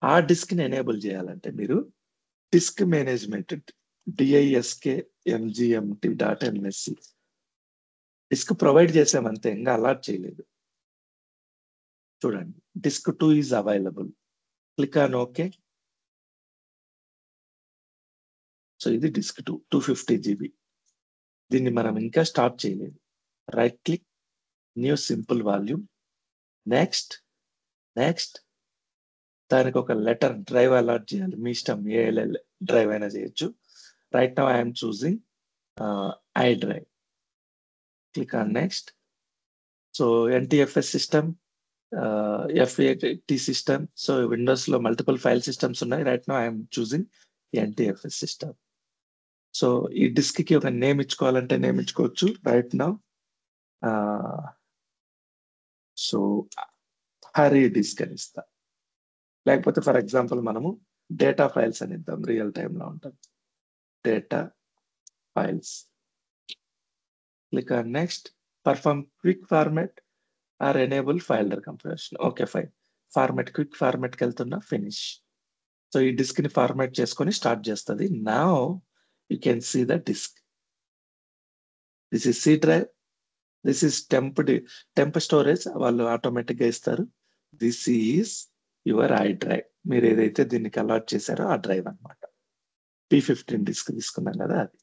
A: ఆ డిస్క్ ని ఎనేబుల్ చేయాలంటే మీరు disk management diskmgmt.msc disk provide చేసామంతే, ఇంకా అలాట్ చేయలేదు. చూడండి, disk 2 is available. Click on okay. So ఇది డిస్క్ 2, 250 జీబీ. దీన్ని మనం ఇంకా స్టార్ట్ చేయలేదు. Right click, new simple volume, next next. దానికి ఒక లెటర్ డ్రైవ్ అలాట్ చేయాలి, మీ ఇష్టం, ఏ డ్రైవ్ అయినా చేయొచ్చు. Right now I'm choosing I drive. Click on next. So NTFS system, FAT system. So Windows లో మల్టిపుల్ ఫైల్ సిస్టమ్స్ ఉన్నాయి. Right now I'm choosing NTFS system. So ఈ disk కి ఒక name ఇచ్చుకోవాలంటే నేమ్ ఇచ్చుకోవచ్చు. Right now so Hari disk అని ఇస్తా. లేకపోతే ఫర్ ఎగ్జాంపుల్ మనము డేటా ఫైల్స్ అని ఇద్దాం, రియల్ టైంలో ఉంటుంది. Data files. Click on next. Perform quick format or enable file డెకంప్రెషన్. Okay fine. Format quick ఫార్మాట్కి వెళ్తున్నా, ఫినిష్. సో ఈ డిస్క్ ని ఫార్మాట్ చేసుకొని స్టార్ట్ చేస్తుంది. Now you can see the disk. This is C drive, this is temp storage, వాళ్ళు automatic గా ఇస్తారు. This is your I drive. మీరు ఏదైతే దీనికి అలాట్ చేశారో ఆ డ్రైవ్ అన్నమాట. P15 డిస్క్ తీసుకున్నాం కదా అది.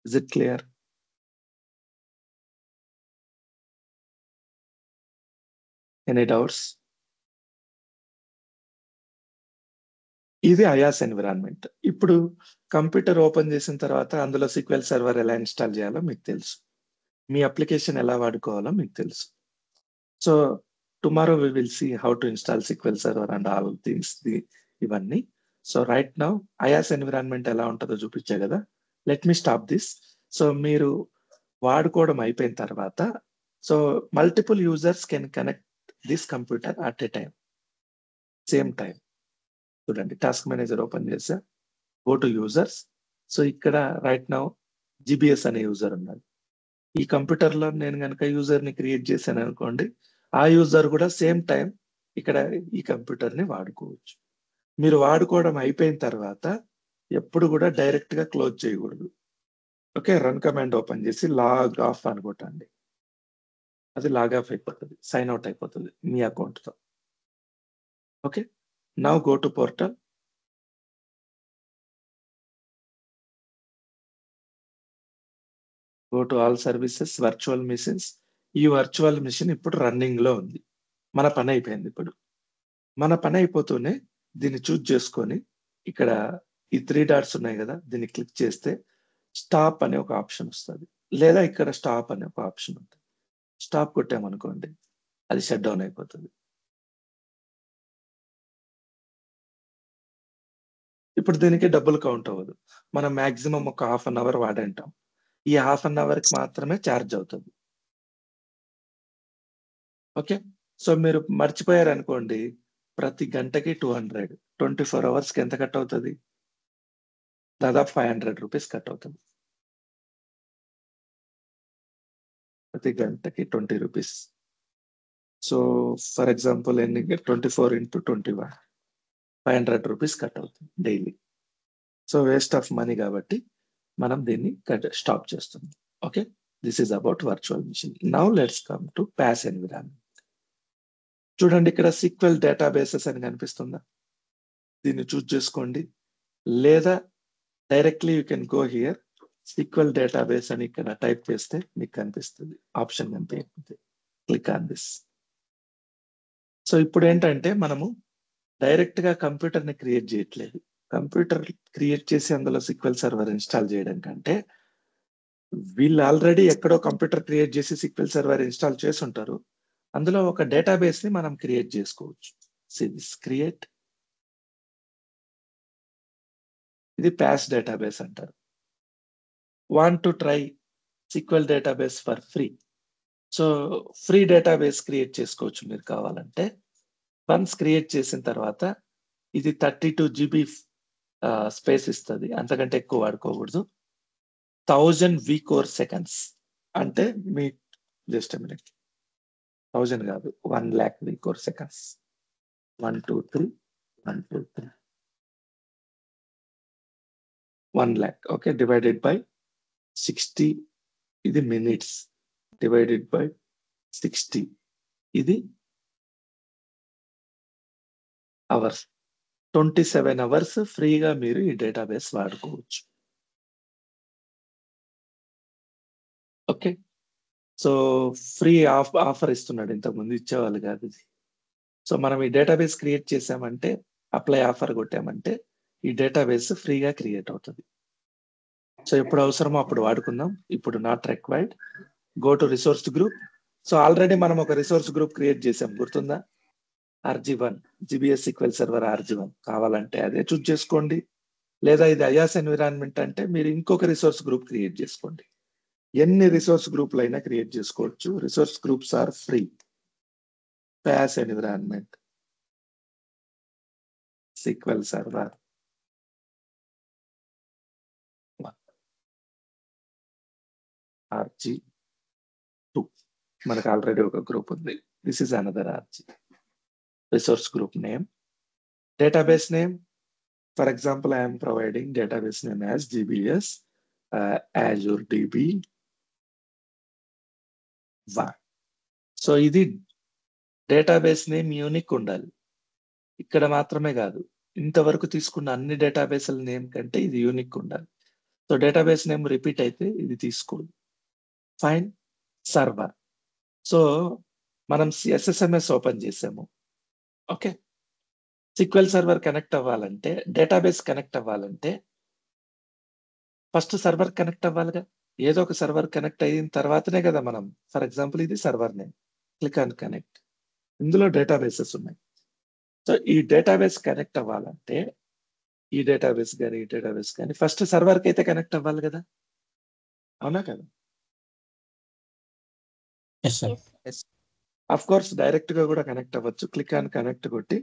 A: Is it clear? Any doubts? ఇది IaaS ఎన్విరాన్మెంట్. ఇప్పుడు కంప్యూటర్ ఓపెన్ చేసిన తర్వాత అందులో SQL సర్వర్ ఎలా ఇన్స్టాల్ చేయాలో మీకు తెలుసు, మీ అప్లికేషన్ ఎలా వాడుకోవాలో మీకు తెలుసు. So tomorrow we will see how to install SQL server and all things ఇవన్నీ. So right now IaaS environment ఎలా ఉంటుందో చూపించే కదా. Let me stop this. So మీరు వాడుకోవడం అయిపోయిన తర్వాత, so multiple users can connect this computer at a time, same time. చూడండి, టాస్క్ మేనేజర్ ఓపెన్ చేసా, గో టు యూజర్స్. సో ఇక్కడ రైట్ నౌ GBS అనే యూజర్ ఉన్నాడు. ఈ కంప్యూటర్ లో నేను కనుక యూజర్ ని క్రియేట్ చేశాను అనుకోండి, ఆ యూజర్ కూడా సేమ్ టైం ఇక్కడ ఈ కంప్యూటర్ ని వాడుకోవచ్చు. మీరు వాడుకోవడం అయిపోయిన తర్వాత ఎప్పుడు కూడా డైరెక్ట్ గా క్లోజ్ చేయకూడదు. ఓకే, రన్ కమాండ్ ఓపెన్ చేసి లాగ్ ఆఫ్ అనుకోండి, అది లాగ్ ఆఫ్ అయిపోతుంది, సైన్ అవుట్ అయిపోతుంది మీ అకౌంట్ తో. Okay, now go to portal. Go to all services, virtual machines. ఈ వర్చువల్ మిషన్ ఇప్పుడు రన్నింగ్ లో ఉంది. మన పని అయిపోయింది. ఇప్పుడు మన పని అయిపోతూనే దీన్ని చూజ్ చేసుకొని ఇక్కడ ఈ 3 డాట్స్ ఉన్నాయి కదా, దీన్ని క్లిక్ చేస్తే స్టాప్ అనే ఒక ఆప్షన్ వస్తుంది, లేదా ఇక్కడ స్టాప్ అనే ఒక ఆప్షన్ ఉంటుంది. స్టాప్ కొట్టామనుకోండి అది షట్ డౌన్ అయిపోతుంది. ఇప్పుడు దీనికి డబ్బులు కౌంట్ అవ్వదు. మనం మాక్సిమం ఒక 1/2 అవర్ వాడంటాం. ఈ 1/2 అవర్కి మాత్రమే ఛార్జ్ అవుతుంది. ఓకే, సో మీరు మర్చిపోయారు అనుకోండి, ప్రతి గంటకి 200, 24 అవర్స్కి ఎంత కట్ అవుతుంది? దాదాపు 500 రూపీస్ కట్ అవుతుంది. ప్రతి గంటకి 20 rupees. So for example 24 into 21, 500 rupees cut అవుతుంది daily. So waste of money కాబట్టి మనం దీన్ని స్టాప్ చేస్తున్నాం. Okay, this is about virtual machine. Now let's come to PaaS environment. చూడండి, ఇక్కడ SQL డేటాబేసెస్ అని కనిపిస్తుందా? దీన్ని చూజ్ చేసుకోండి, లేదా directly you can go here. SQL database అని ఇక్కడ టైప్ చేస్తే మీకు కనిపిస్తుంది, ఆప్షన్ కనిపిస్తుంది. Click on this. సో ఇప్పుడు ఏంటంటే మనము డైరెక్ట్ గా కంప్యూటర్ ని క్రియేట్ చేయట్లేదు. కంప్యూటర్ క్రియేట్ చేసి అందులో SQL సర్వర్ ఇన్స్టాల్ చేయడం కంటే, వీళ్ళు ఆల్రెడీ ఎక్కడో కంప్యూటర్ క్రియేట్ చేసి SQL సర్వర్ ఇన్స్టాల్ చేసి ఉంటారు. అందులో ఒక డేటాబేస్ ని మనం క్రియేట్ చేసుకోవచ్చు. క్రియేట్, ఇది PaaS డేటాబేస్ అంటారు. Want to try SQL database for free. So free database create చేసుకోవచ్చు మీరు కావాలంటే. వన్స్ క్రియేట్ చేసిన తర్వాత ఇది 32 GB స్పేస్ ఇస్తుంది, అంతకంటే ఎక్కువ వాడుకోకూడదు. 1000 vCore సెకండ్స్ అంటే మీ జస్ట్ మినిట్, 1000 కాదు, 1 lakh vCore seconds. 1 2 3 1 2 3 1 lakh. Okay, divided by 60, ఇది మినిట్స్, డివైడెడ్ బై 60, ఇది అవర్స్. 27 అవర్స్ ఫ్రీగా మీరు ఈ డేటాబేస్ వాడుకోవచ్చు. ఓకే, సో ఫ్రీ ఆఫర్ ఇస్తున్నాడు, ఇంతకుముందు ఇచ్చేవాళ్ళు కాదు ఇది. సో మనం ఈ డేటాబేస్ క్రియేట్ చేసామంటే, అప్లై ఆఫర్ కొట్టామంటే ఈ డేటాబేస్ ఫ్రీగా క్రియేట్ అవుతుంది. సో ఎప్పుడు అవసరమో అప్పుడు వాడుకుందాం. ఇప్పుడు not required. Go to resource group. So already మనం ఒక రిసోర్స్ గ్రూప్ క్రియేట్ చేసాం, గుర్తుందా? RG1, GBS SQL server RG1. కావాలంటే అదే చూజ్ చేసుకోండి, లేదా ఇది IaaS ఎన్విరాన్మెంట్ అంటే మీరు ఇంకొక రిసోర్స్ గ్రూప్ క్రియేట్ చేసుకోండి. ఎన్ని రిసోర్స్ గ్రూప్లు అయినా క్రియేట్ చేసుకోవచ్చు. Resource groups are free. PaaS environment, SQL server, RG2. మనకు ఆల్రెడీ ఒక గ్రూప్ ఉంది. This is another RG. Resource group name, database name. For example, I am providing database name as GBS Azure DB 1. So ఇది database name unique ఉండాలి. ఇక్కడ మాత్రమే కాదు, ఇంతవరకు తీసుకున్న అన్ని డేటాబేస్ల నేమ్ కంటే ఇది యూనిక్ ఉండాలి. సో డేటాబేస్ నేమ్ రిపీట్ అయితే ఇది తీసుకోదు. ఫైన్. సర్వర్. సో మనం SSMS ఓపెన్ చేసాము. ఓకే, SQL సర్వర్ కనెక్ట్ అవ్వాలంటే, డేటాబేస్ కనెక్ట్ అవ్వాలంటే ఫస్ట్ సర్వర్ కనెక్ట్ అవ్వాలిగా. ఏదో ఒక సర్వర్ కనెక్ట్ అయిన తర్వాతనే కదా మనం, ఫర్ ఎగ్జాంపుల్ ఇది server name, click on connect. ఇందులో డేటాబేసెస్ ఉన్నాయి. సో ఈ డేటాబేస్ కనెక్ట్ అవ్వాలంటే, ఈ డేటాబేస్ కానీ ఫస్ట్ సర్వర్కి అయితే కనెక్ట్ అవ్వాలి కదా, అవునా కదా? అఫ్ కోర్స్ డైరెక్ట్ గా కూడా కనెక్ట్ అవ్వచ్చు. క్లిక్ ఆన్ కనెక్ట్ కొట్టి,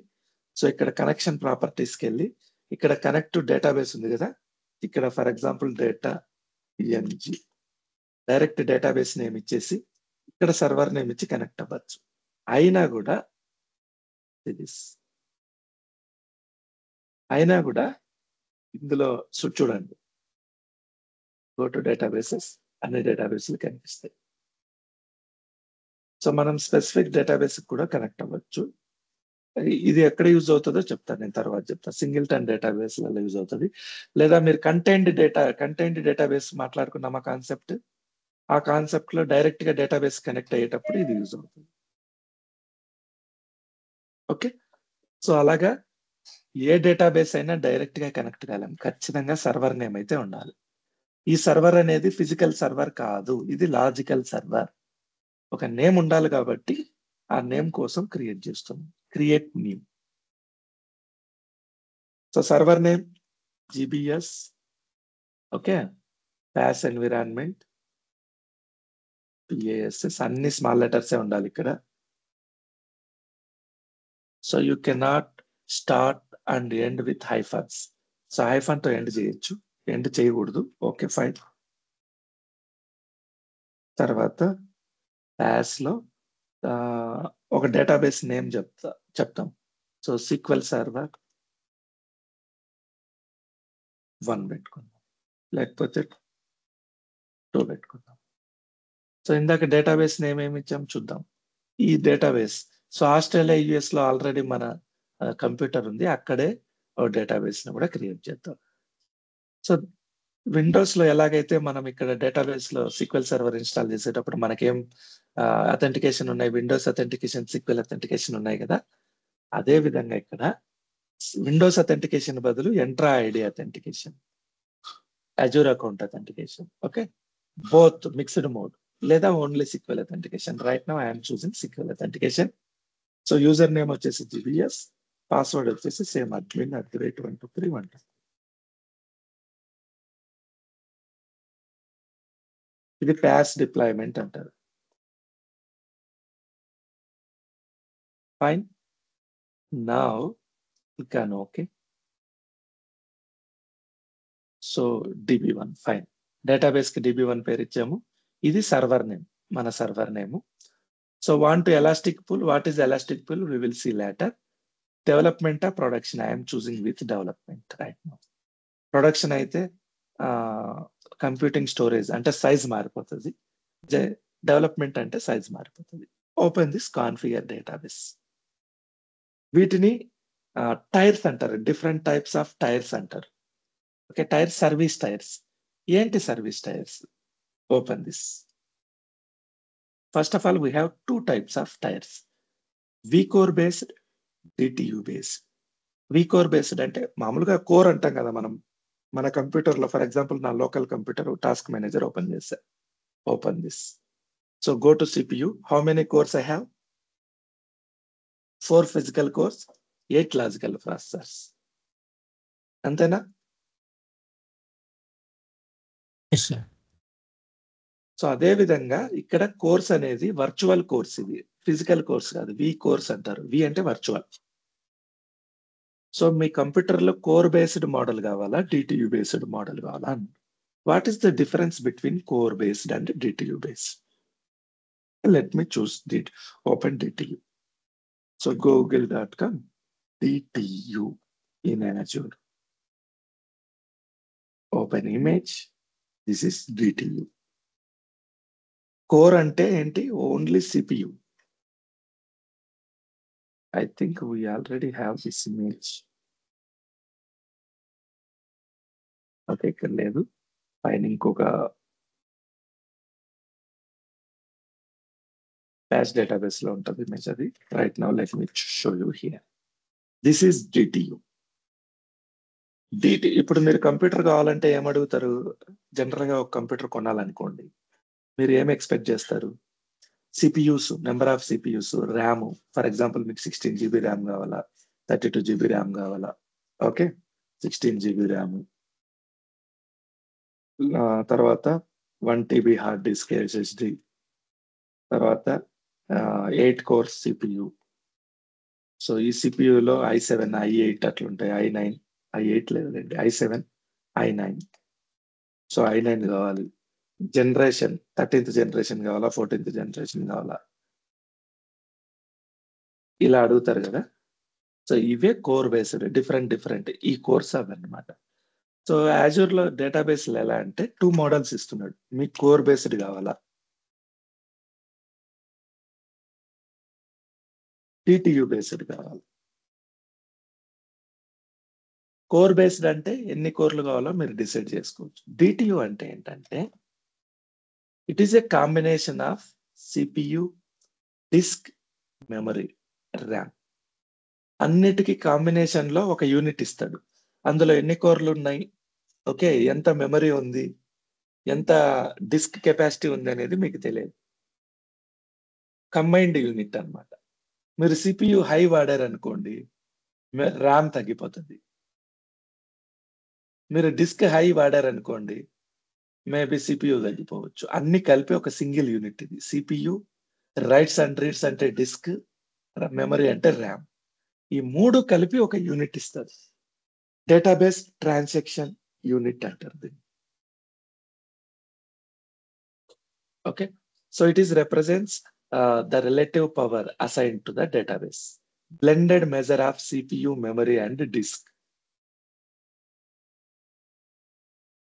A: సో ఇక్కడ కనెక్షన్ ప్రాపర్టీస్కి వెళ్ళి, ఇక్కడ కనెక్ట్ టు డేటాబేస్ ఉంది కదా, ఇక్కడ for example data ENG, direct database name ఇచ్చేసి ఇక్కడ సర్వర్ నేమ్ ఇచ్చి కనెక్ట్ అవ్వచ్చు. అయినా కూడా ఇందులో చూడండి, గో టు డేటాబేసెస్, అన్ని డేటాబేస్లు కనిపిస్తాయి. సో మనం స్పెసిఫిక్ డేటాబేస్ కూడా కనెక్ట్ అవ్వచ్చు. ఇది ఎక్కడ యూజ్ అవుతుందో చెప్తాను, నేను తర్వాత చెప్తాను. సింగిల్టన్ డేటాబేస్లలో యూజ్ అవుతుంది, లేదా మీరు కంటైన్డ్ డేటాబేస్ మాట్లాడుకున్నాం ఆ కాన్సెప్ట్. ఆ కాన్సెప్ట్ లో డైరెక్ట్ గా డేటాబేస్ కనెక్ట్ అయ్యేటప్పుడు ఇది యూజ్ అవుతుంది. ఓకే, సో అలాగా ఏ డేటాబేస్ అయినా డైరెక్ట్ గా కనెక్ట్ కాలేం, ఖచ్చితంగా సర్వర్ నేమ్ అయితే ఉండాలి. ఈ సర్వర్ అనేది ఫిజికల్ సర్వర్ కాదు, ఇది లాజికల్ సర్వర్. ఒక నేమ్ ఉండాలి కాబట్టి ఆ నేమ్ కోసం క్రియేట్ చేస్తుంది, create new. So server name GBS, okay, PaaS environment, PASS, అన్ని స్మాల్ లెటర్సే ఉండాలి ఇక్కడ. So you cannot start and end with hyphens. So hyphen తో ఎండ్ చేయొచ్చు, ఎండ్ చేయకూడదు. Okay fine. తర్వాత PaaS లో ఒక డేటాబేస్ నేమ్ చెప్తాం. సో SQL సర్వర్ 1 పెట్టుకుందాం, లేకపోతే 2 పెట్టుకుందాం. సో ఇందాక డేటాబేస్ నేమ్ ఏమి ఇచ్చాం చూద్దాం. ఈ డేటాబేస్, సో ఆస్ట్రేలియా US లో ఆల్రెడీ మన కంప్యూటర్ ఉంది, అక్కడే డేటాబేస్ ని కూడా క్రియేట్ చేద్దాం. సో విండోస్ లో ఎలాగైతే మనం ఇక్కడ డేటాబేస్ లో SQL సర్వర్ ఇన్స్టాల్ చేసేటప్పుడు మనకేం అథెంటికేషన్ ఉన్నాయి, విండోస్ అథెంటికేషన్, SQL అథెంటికేషన్ ఉన్నాయి కదా, అదే విధంగా ఇక్కడ విండోస్ అథెంటికేషన్ బదులు Entra ID authentication, Azure account authentication, okay, both mixed mode, లేదా only SQL authentication. Right now I'm choosing SQL authentication. So user name వచ్చేసి GBS, పాస్వర్డ్ వచ్చేసి సేమ్ admin@123.1. ఇది PaaS డిప్లాయ్మెంట్ అంటారు. Fine. Now can okay. So DB1 fine. Database కి DB1 పేరు ఇచ్చాము. ఇది server name, మన server name. So want elastic pool, what is elastic pool we will see later. Development production, I'm choosing with development right now. Production అయితే computing storage అంటే size మారిపోతుంది, development అంటే size మారిపోతుంది. Open this configure database. వీటిని tiers అంటారు, different types of tiers అంటారు. Okay, tiers, service tiers. ఏంటి service tiers? Open this. First of all we have 2 types of tires, vCore based, DTU based. vCore based అంటే మామూలుగా core అంటాం కదా మనం మన కంప్యూటర్ లో. ఫర్ ఎగ్జాంపుల్ నా local computer task manager open చేశా. Open this. So go to CPU. How many cores I have? 4 physical cores, 8 logical processors. అంతేనా?
C: Yes, sir.
A: సో అదే విధంగా ఇక్కడ కోర్స్ అనేది వర్చువల్ కోర్స్, ఇది ఫిజికల్ కోర్స్ కాదు, వి కోర్స్ అంటారు. వి అంటే వర్చువల్. సో మీ కంప్యూటర్ లో కోర్ బేస్డ్ మోడల్ కావాలా, DTU బేస్డ్ మోడల్ కావాలా? What is the difference between core based and DTU based? Let me choose open DTU. So google.com DTU in Azure. Open image. This is DTU. Core అంటే ఏంటి? Only CPU. I think we already have this image. Okay, ఇక్కడ లేదు. పైన ఇంకొక PaaS database లో ఉంటుంది image అది. Right now let me show you here. This is DTU. ఇప్పుడు మీరు కంప్యూటర్ కావాలంటే ఏమడుగుతారు? జనరల్ గా ఒక కంప్యూటర్ కొనాలనుకోండి, మీరు ఏం ఎక్స్పెక్ట్ చేస్తారు? CPUs, number of CPUs, RAM. For example మీకు 16 GB ర్యామ్ కావాలా, 32 GB ర్యామ్ కావాలా? Okay, 16 GB RAM. తర్వాత 1 TB హార్డ్ డిస్క్ SSD. తర్వాత 8 కోర్స్ CPU. సో ఈ సిపియూలో i7, i8 అట్లుంటాయి, i9, i8 లేదండి, i7, i9. సో i9 కావాలి. జనరేషన్ 13th జనరేషన్ కావాలా, 14th generation కావాలా, ఇలా అడుగుతారు కదా. సో ఇవే కోర్ బేస్డ్, డిఫరెంట్ ఈ కోర్స్ అవన్నమాట. సో యాజూర్ లో డేటాబేస్ ఎలా అంటే 2 మోడల్స్ ఇస్తున్నాడు. మీకు కోర్ బేస్డ్ కావాలా, DTU బేస్డ్ కావాలి. కోర్ బేస్డ్ అంటే ఎన్ని కోర్లు కావాలో మీరు డిసైడ్ చేసుకోవచ్చు. DTU అంటే ఏంటంటే it is a combination of CPU, disk, memory, RAM. అన్నిటికీ కాంబినేషన్ లో ఒక యూనిట్ ఇస్తాడు. అందులో ఎన్ని కోర్లు ఉన్నాయి, ఓకే, ఎంత మెమరీ ఉంది, ఎంత డిస్క్ కెపాసిటీ ఉంది అనేది మీకు తెలియదు. కంబైన్డ్ యూనిట్ అన్నమాట. మీరు సిపియు హై వాడారనుకోండి, ర్యామ్ తగ్గిపోతుంది. మీరు డిస్క్ హై వాడారనుకోండి, మేబీ సిపియు తగ్గిపోవచ్చు. అన్ని కలిపి ఒక సింగిల్ యూనిట్ ఇది. సిపియు, రైట్స్ అండ్ రీడ్స్ అంటే డిస్క్, మెమరీ అంటే ర్యామ్. ఈ 3 కలిపి ఒక యూనిట్ ఇస్తుంది. డేటాబేస్ ట్రాన్సాక్షన్ యూనిట్ అంటారు దీన్ని. Okay, so it is represents the relative power assigned to the database. Blended measure of CPU, memory, and disk.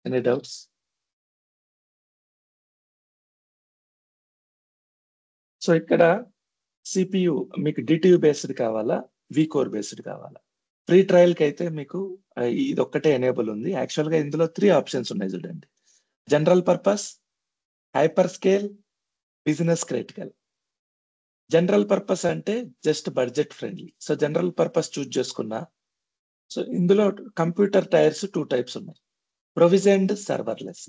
A: Any doubts? So ఇక్కడ CPU మీకు డిటియు బేస్డ్ కావాలా, వికోర్ బేస్డ్ కావాలా? ఫ్రీ ట్రయల్ కి అయితే మీకు ఇది ఒక్కటే ఎనేబుల్ ఉంది. యాక్చువల్ గా ఇందులో 3 ఆప్షన్స్ ఉన్నాయి చూడండి. General purpose, hyper scale, business critical. General purpose అంటే just budget friendly. So general purpose choose చేసుకున్నా. సో ఇందులో కంప్యూటర్ టైర్స్ 2 టైప్స్ ఉన్నాయి, ప్రొవిజన్డ్, సర్వర్లెస్.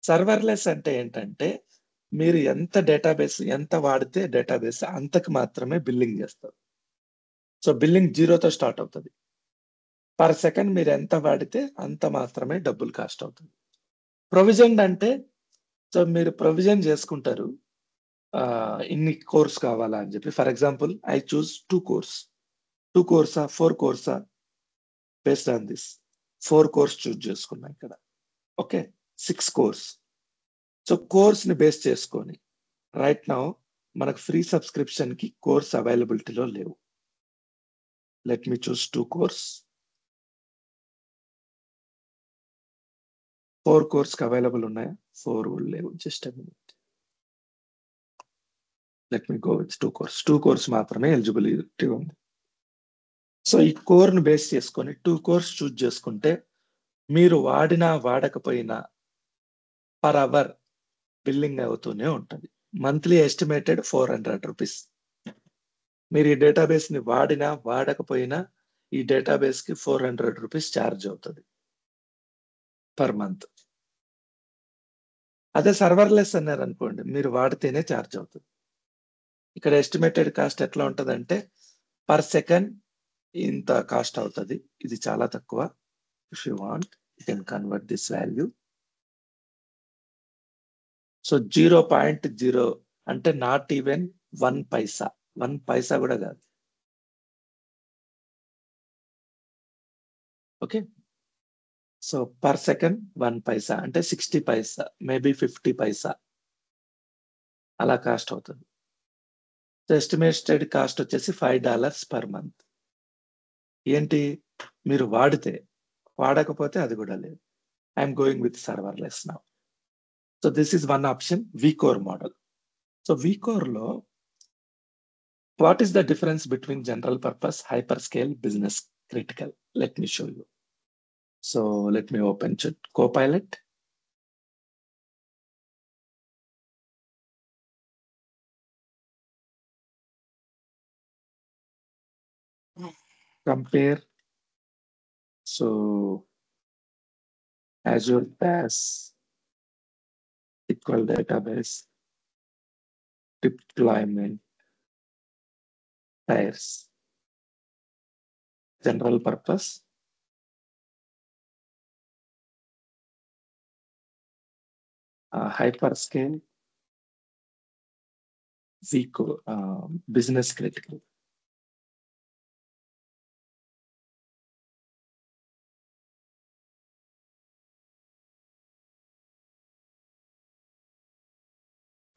A: సర్వర్లెస్ అంటే ఏంటంటే మీరు ఎంత డేటాబేస్ ఎంత వాడితే డేటాబేస్ అంతకు మాత్రమే బిల్లింగ్ చేస్తారు. సో బిల్లింగ్ 0తో స్టార్ట్ అవుతుంది. పర్ సెకండ్ మీరు ఎంత వాడితే అంత మాత్రమే డబ్బులు కాస్ట్ అవుతుంది. ప్రొవిజన్ అంటే సో మీరు ప్రొవిజన్ చేసుకుంటారు, ఇన్ని కోర్స్ కావాలా అని చెప్పి. For example I choose 2 cores, 2 కోర్సా 4 కోర్సా, based on this 4 cores choose చేసుకున్నా ఇక్కడ. Okay, 6 cores. సో కోర్స్ ని బేస్ చేసుకొని రైట్ నౌ మనకు ఫ్రీ సబ్స్క్రిప్షన్ కి కోర్స్ అవైలబిలిటీలో లేవు. Let me choose 2 cores. 4 cores కి అవైలబుల్ ఉన్నాయా? 4 కూడా లేవు. Just a minute. Let me go with 2 cores. 2 cores మాత్రమే ఎలిజిబిలిటీ ఉంది. సో ఈ కోర్ ను బేస్ చేసుకొని 2 కోర్స్ చూస్ చేసుకుంటే మీరు వాడినా వాడకపోయినా పర్ అవర్ బిల్లింగ్ అవుతూనే ఉంటుంది. Monthly estimated 400 rupees. మీరు ఈ డేటాబేస్ ని వాడినా వాడకపోయినా ఈ డేటాబేస్ కి 400 రూపీస్ ఛార్జ్ అవుతుంది పర్ మంత్. అదే సర్వర్లెస్ అన్నారు అనుకోండి, మీరు వాడితేనే ఛార్జ్ అవుతుంది. ఇక్కడ ఎస్టిమేటెడ్ కాస్ట్ ఎట్లా ఉంటదంటే పర్ సెకండ్ ఇంత కాస్ట్ అవుతుంది. ఇది చాలా తక్కువ. If you want you can convert this value. So 0.0 అంటే నాట్ ఈవెన్ 1 పైసా, 1 పైసా కూడా కాదు. ఓకే, సో పర్ సెకండ్ 1 పైసా అంటే 60 పైసా, మేబీ 50 పైసా అలా కాస్ట్ అవుతుంది. సో ఎస్టిమేటెడ్ కాస్ట్ వచ్చేసి $5 పర్ మంత్. ఏంటి, మీరు వాడితే, వాడకపోతే అది కూడా లేదు. I'm going with serverless now. So this is one option, V core model. So V core లో what is the difference between general purpose, hyperscale, business critical? Let me show you. So let me open Copilot. Compare. So Azure PaaS, SQL database, deployment, tiers, general purpose, hyperscale, vico, business critical.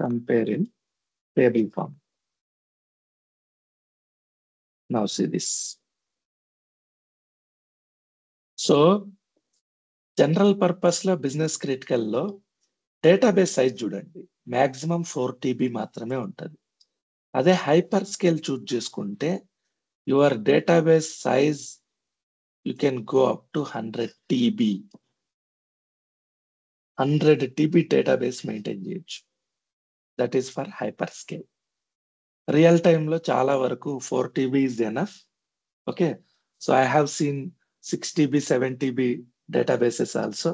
A: Compare in table form. Now see this. So general purpose లో, business critical లో database size చూడండి, maximum 4 TB మాత్రమే ఉంటుంది. అదే hyper scale choose చేసుకుంటే your database size you can go up to 100 TB. 100 TB database maintain చేయొచ్చు. That is for hyper scale. Real time లో చాలా వరకు 4 TB is enough. Okay, so I have seen 6 TB, 7 TB databases also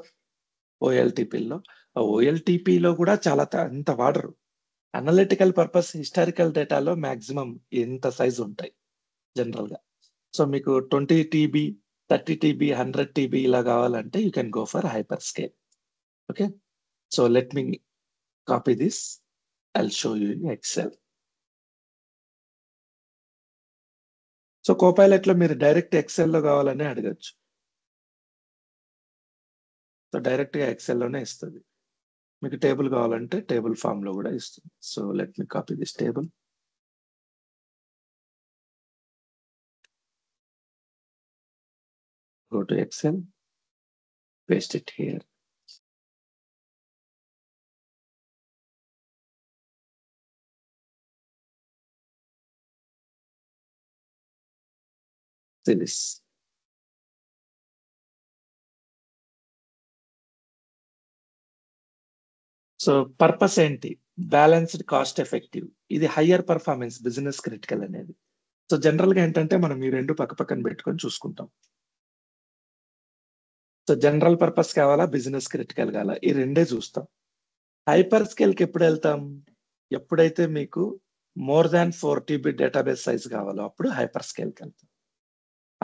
A: OLTP లో. OLTP లో కూడా చాలా అంత వాడరు. అనలిటికల్ పర్పస్ హిస్టారికల్ డేటాలో మాక్సిమం ఎంత సైజ్ ఉంటాయి జనరల్ గా. సో మీకు 20 TB, 30 TB, 100 TB ఇలా కావాలంటే you can go for hyper scale. Okay, so let me copy this, I'll show you in Excel. So Copilot లో మీరు డైరెక్ట్ ఎక్సెల్ లో కావాలని అడగచ్చు. సో డైరెక్ట్ గా ఎక్సెల్ లోనే ఇస్తుంది. మీకు టేబుల్ కావాలంటే టేబుల్ ఫామ్ లో కూడా ఇస్తుంది. So let me copy this table. Go to Excel, paste it here. See this. So purpose ఏంటి? Balanced cost effective. ఇది హయ్యర్ పర్ఫార్మెన్స్ బిజినెస్ క్రిటికల్ అనేది. సో జనరల్ గా ఏంటంటే మనం ఈ రెండు పక్క పక్కన పెట్టుకొని చూసుకుంటాం. సో జనరల్ పర్పస్ కావాలా, బిజినెస్ క్రిటికల్ కావాలా, ఈ రెండే చూస్తాం. హైపర్ స్కేల్ కి ఎప్పుడు వెళ్తాం? ఎప్పుడైతే మీకు more than 4 TB database size కావాలో అప్పుడు హైపర్ స్కేల్ కి వెళ్తాం.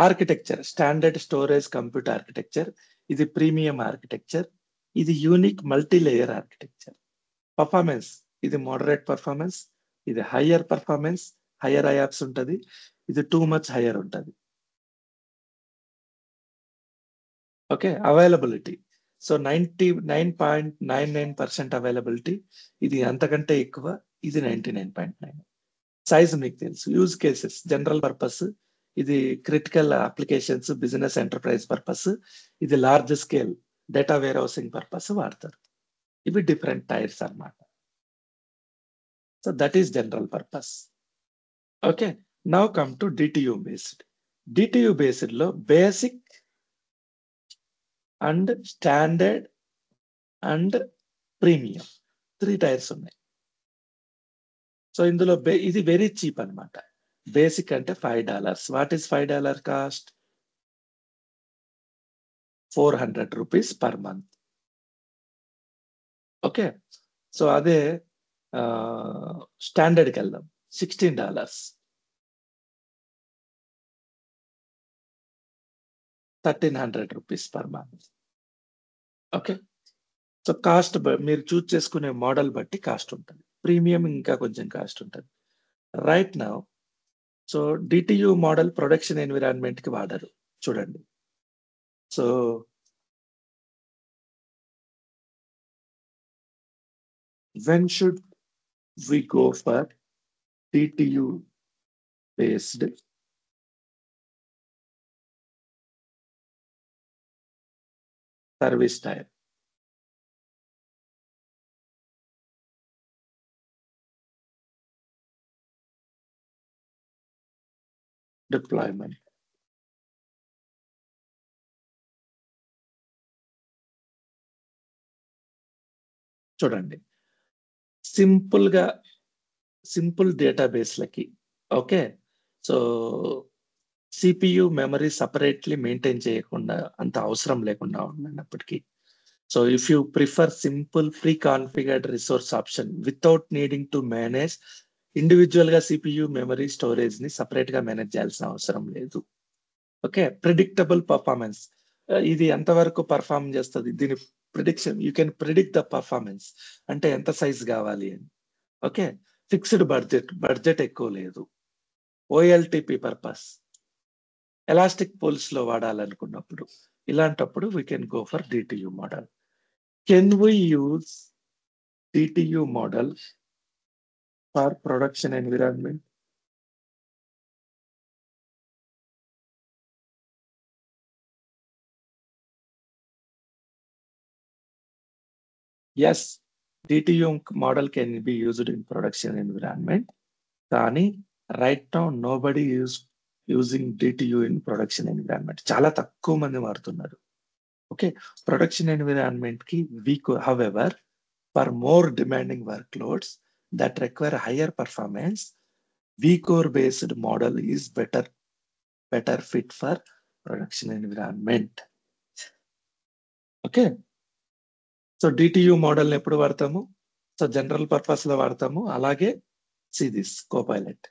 A: Architecture standard storage compute architecture. ఇది ప్రీమియం ఆర్కిటెక్చర్. ఇది unique multi layer architecture. Performance ఇది మోడరేట్ పర్ఫార్మెన్స్. ఇది హయ్యర్ పర్ఫార్మెన్స్, హయ్యర్ ఐఆప్స్ ఉంటది. ఇది టూ మచ్ హయ్యర్ ఉంటది. Okay, availability. So 99.99% availability. ఇది అంతకంటే ఎక్కువ, ఇది 99.9. సైజ్ మీకు తెలుసు. యూజ్ కేసెస్ జనరల్ పర్పస్, ఇది critical applications, business enterprise purpose, ఇది large scale data warehousing purpose వాడతారు. ఇవి డిఫరెంట్ టైర్స్ అన్నమాట. So that is general purpose. Okay, now come to DTU based. DTU based లో basic and standard and premium 3 tiers ఉన్నాయి. సో ఇందులో ఇది very cheap అన్నమాట. బేసిక్ అంటే $5. What is $5 cost? 400 rupees per month. Okay, so అదే స్టాండర్డ్కి వెళ్దాం, $16, $1,300 per month. Okay, so cost మీరు చూస్ చేసుకునే మోడల్ బట్టి కాస్ట్ ఉంటుంది. ప్రీమియం ఇంకా కొంచెం కాస్ట్ ఉంటుంది. Right now so DTU model production environment కి వాడరు. చూడండి, so when should we go for DTU based service type? Deployment. చూడండి, సింపుల్ డేటాబేస్లకి okay, so CPU memory separately maintain చేయకుండా అంత అవసరం లేకుండా ఉన్నప్పటికీ, so if you prefer simple pre configured resource option without needing to manage individual గా CPU memory storage ని separate గా మేనేజ్ చేయాల్సిన అవసరం లేదు. Okay, predictable performance. ఇది ఎంతవరకు పర్ఫార్మ్ చేస్తుంది, దీని prediction, you can predict the performance అంటే ఎంత సైజ్ కావాలి అని. ఓకే, ఫిక్స్డ్ బడ్జెట్ ఎక్కువ లేదు. ఓఎల్టిపి పర్పస్, ఎలాస్టిక్ పూల్స్ లో వాడాలనుకున్నప్పుడు ఇలాంటప్పుడు we can go for DTU model. Can we use DTU model for production environment? Yes, DTU model can be used in production environment. కానీ right now nobody is using DTU in production environment. చాలా తక్కువ మంది వాడుతున్నారు. Okay, production environment కి however, for more demanding workloads that require higher performance, vCore based model is better better fit for production environment. Okay, so DTU model ఎప్పుడు వాడతాము? So general purpose లో వాడతాము. అలాగే this copilot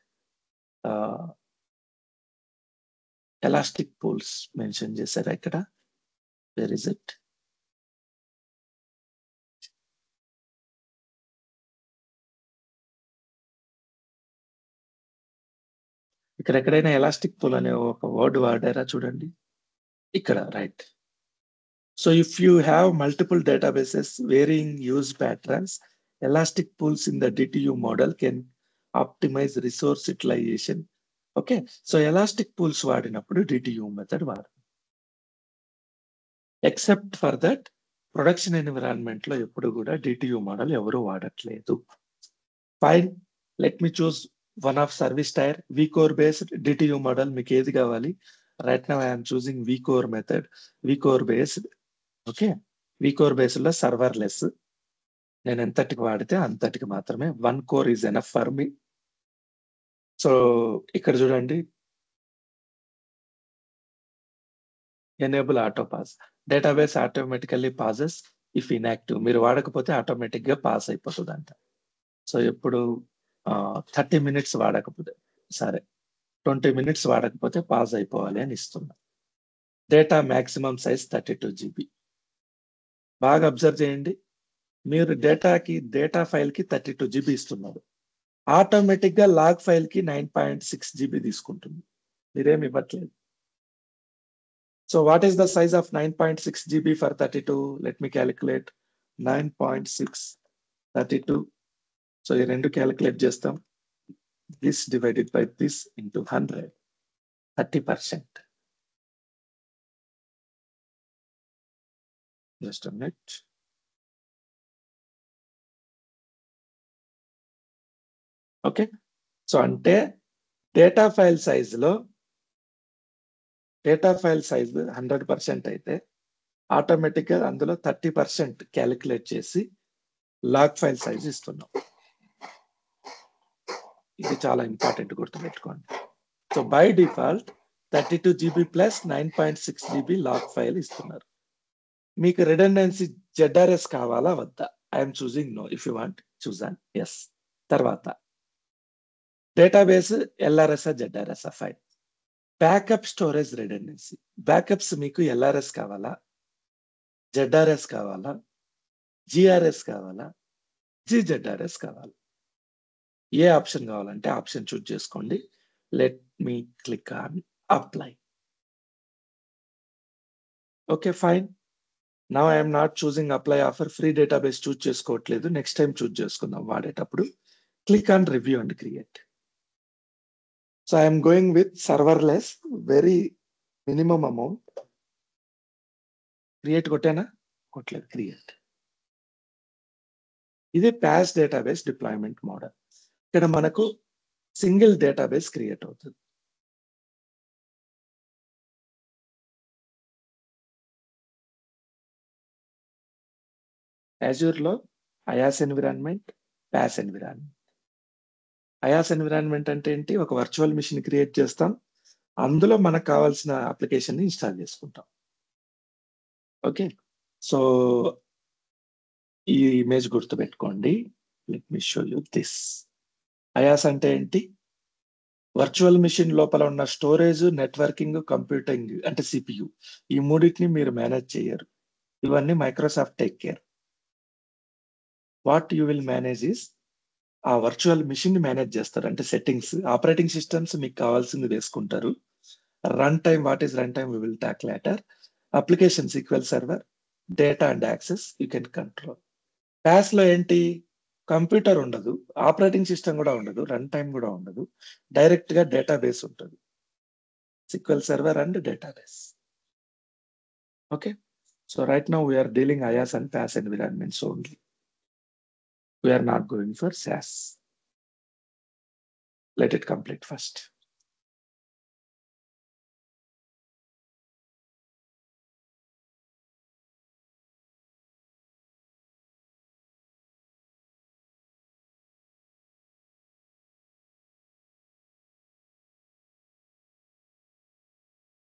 A: elastic pools mention చేశారు ఇక్కడ. Where is it? ఇక్కడ ఎక్కడైనా elastic pool అనే ఒక వర్డ్ వాడారా చూడండి ఇక్కడ, right. So if you have multiple databases varying use patterns, elastic pools in the DTU model can optimize resource utilization. Okay, so elastic pools వాడినప్పుడు DTU method వాడు. Except for that, production environment లో ఎప్పుడు కూడా DTU model ఎవరు వాడట్లేదు. Fine, let me choose one of service tier vCore based DTU model. మీకు ఏది కావాలి? Right now I am choosing vCore method, vCore based. Okay, vCore based లో serverless. నేను ఎంతటికి వాడితే అంతటికి మాత్రమే. 1 core is enough for me. So ఇక్కడ చూడండి, enable auto pass. Database automatically passes if inactive. మీరు వాడకపోతే ఆటోమేటిక్ గా పాస్ అయిపోతుంది అంట. సో ఎప్పుడు 30 minutes వాడకపోతే, సరే 20 minutes వాడకపోతే పాస్ అయిపోవాలి అని ఇస్తున్నా. Data maximum size 32 GB. బాగా అబ్జర్వ్ చేయండి, మీరు డేటా ఫైల్ కి 32 GB ఇస్తున్నారు. ఆటోమేటిక్ గా లాగ్ ఫైల్ కి 9.6 GB తీసుకుంటుంది. మీరేమి ఇవ్వట్లేదు. So what is the size of 9.6 GB for 32? Let me calculate. 9.6 32. So ఈ రెండు క్యాలిక్యులేట్ చేస్తాం. This divided by this into 100, 30%. Just a minute. Okay, so అంటే డేటా ఫైల్ సైజ్ 100% అయితే ఆటోమేటిక్ గా అందులో 30% క్యాలిక్యులేట్ చేసి లాగ్ ఫైల్ సైజ్ ఇస్తున్నాం. ఇది చాలా ఇంపార్టెంట్, గుర్తుపెట్టుకోండి. So by default 32 GB plus 9.6 GB log file ఇస్తున్నారు. మీకు రిడెండెన్సీ ZRS కావాలా వద్దా? I'm choosing no. If you want choose on yes. తర్వాత database LRS ZRS file. Backup storage redundancy. Backups మీకు LRS కావాలా, ZRS కావాలా, GRS కావాలా, GZRS కావాలా? ఏ ఆప్షన్ కావాలంటే ఆప్షన్ చూస్ చేసుకోండి. Let me click on apply. Okay fine. Now I'm not choosing apply offer. Free database choose చేసుకోవట్లేదు, next time choose చేసుకుందాం వాడేటప్పుడు. Click on review and create. So I'm going with serverless, very minimum amount. Create కొట్టానా? కొట్టలేదు, create. ఇది PaaS database deployment model. ఇక్కడ మనకు single database create అవుతుంది. Azure లో IaaS environment, PaaS environment. IaaS environment అంటే ఏంటి? ఒక వర్చువల్ మిషన్ క్రియేట్ చేస్తాం, అందులో మనకు కావాల్సిన అప్లికేషన్ ని ఇన్స్టాల్ చేసుకుంటాం. ఓకే, సో ఈ ఇమేజ్ గుర్తుపెట్టుకోండి. Let me show you this. IaaS అంటే ఏంటి? వర్చువల్ మిషన్ లోపల ఉన్న స్టోరేజ్, నెట్వర్కింగ్, కంప్యూటింగ్ అంటే CPU, ఈ మూడింటిని మీరు మేనేజ్ చేయరు. ఇవన్నీ Microsoft take care. What you will manage is ఆ వర్చువల్ మిషన్ ని మేనేజ్ చేస్తారు. అంటే సెట్టింగ్స్, ఆపరేటింగ్ సిస్టమ్స్ మీకు కావాల్సింది వేసుకుంటారు. Run time, what is run time we will talk later. Application SQL server, data and access you can control. Pass లో ఏంటి? Computer ఉండదు, ఆపరేటింగ్ సిస్టమ్ కూడా ఉండదు, రన్ టైమ్ కూడా ఉండదు, డైరెక్ట్ గా డేటాబేస్ ఉంటుంది. SQL server and database. Okay, so right now we're dealing IaaS and PaaS environments only. We are not going for SaaS. Let it complete first.